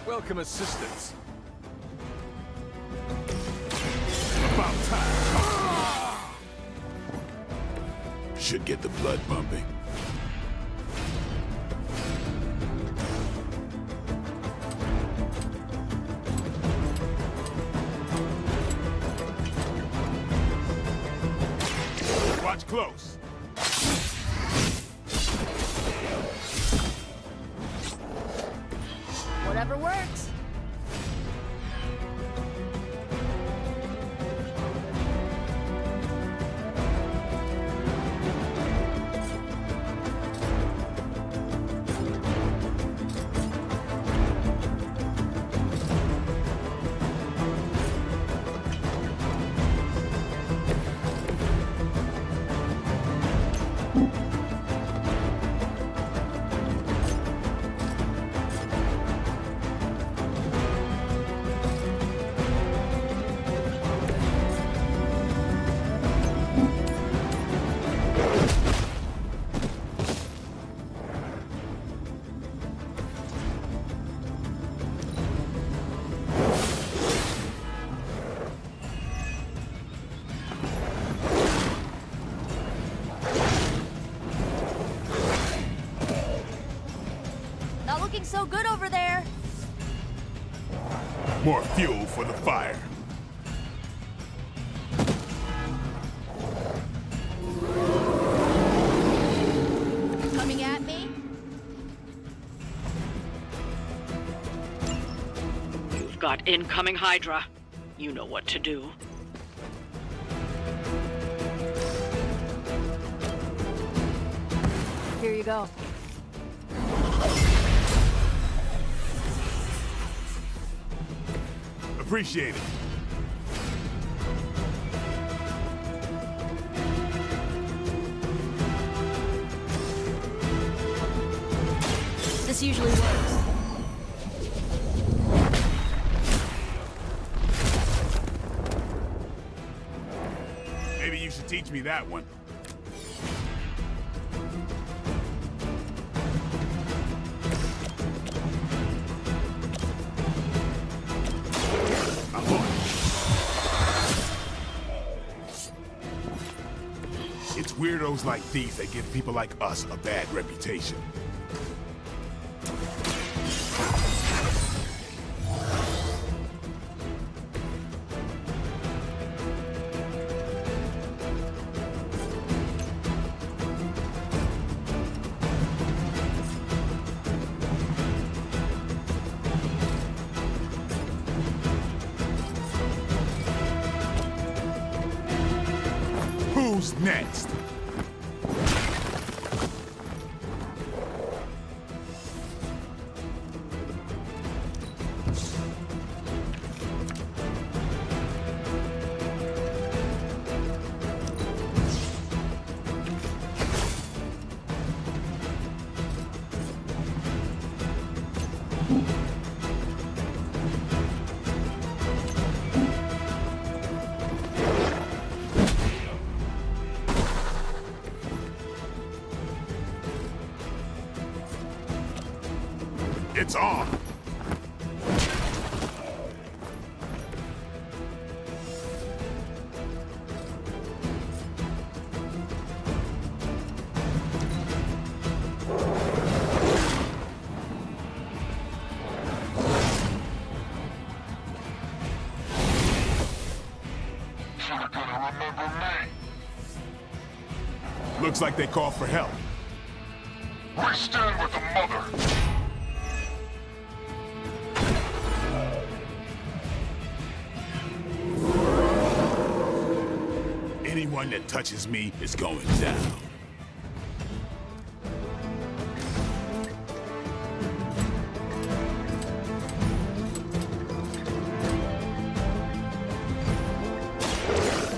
Welcome assistance. About time. Should get the blood pumping. Watch close. Whatever works. Not looking so good over there. More fuel for the fire. Coming at me? You've got incoming Hydra. You know what to do. Here you go. Appreciate it. This usually works. Maybe you should teach me that one. I'm on it. It's weirdos like these that give people like us a bad reputation. Who's next? It's on. remember me. Looks like they called for help. We stand with the mother. Anyone that touches me is going down.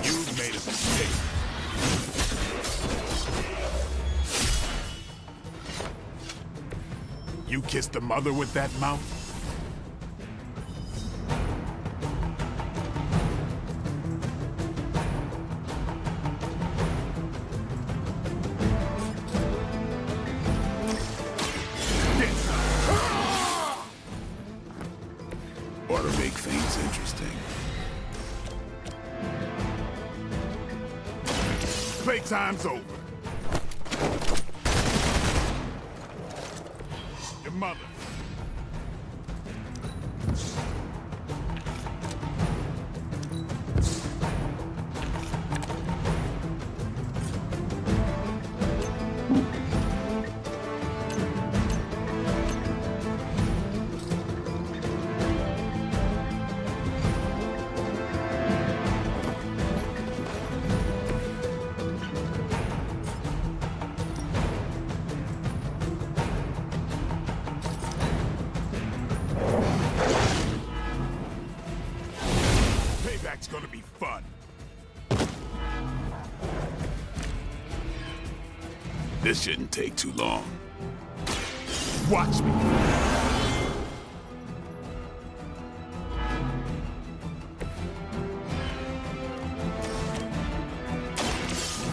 You've made a mistake. You kissed the mother with that mouth? Ought to make things interesting. Playtime's over. Your mother. Payback's gonna be fun. This shouldn't take too long. Watch me.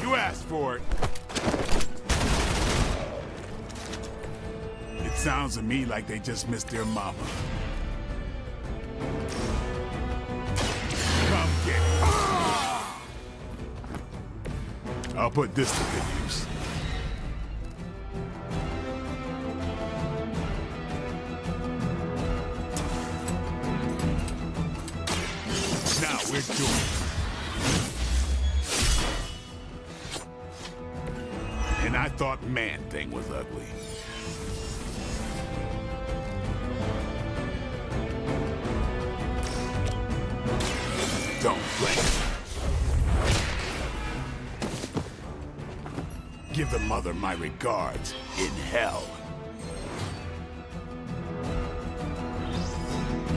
You asked for it. It sounds to me like they just missed their mama. Come get it. I'll put this to good use. Now we're doing it. And I thought Man-Thing was ugly. Don't blink. Give the mother my regards in hell.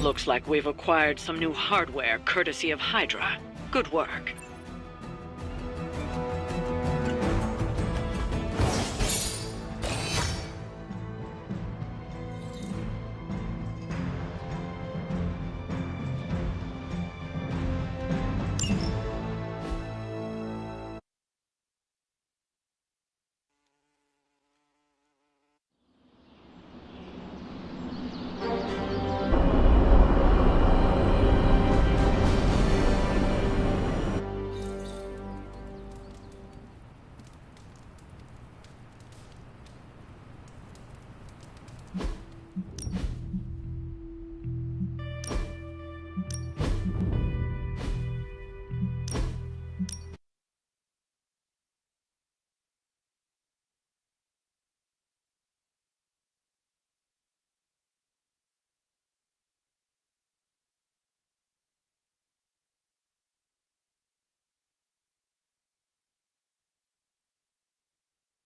Looks like we've acquired some new hardware courtesy of Hydra. Good work.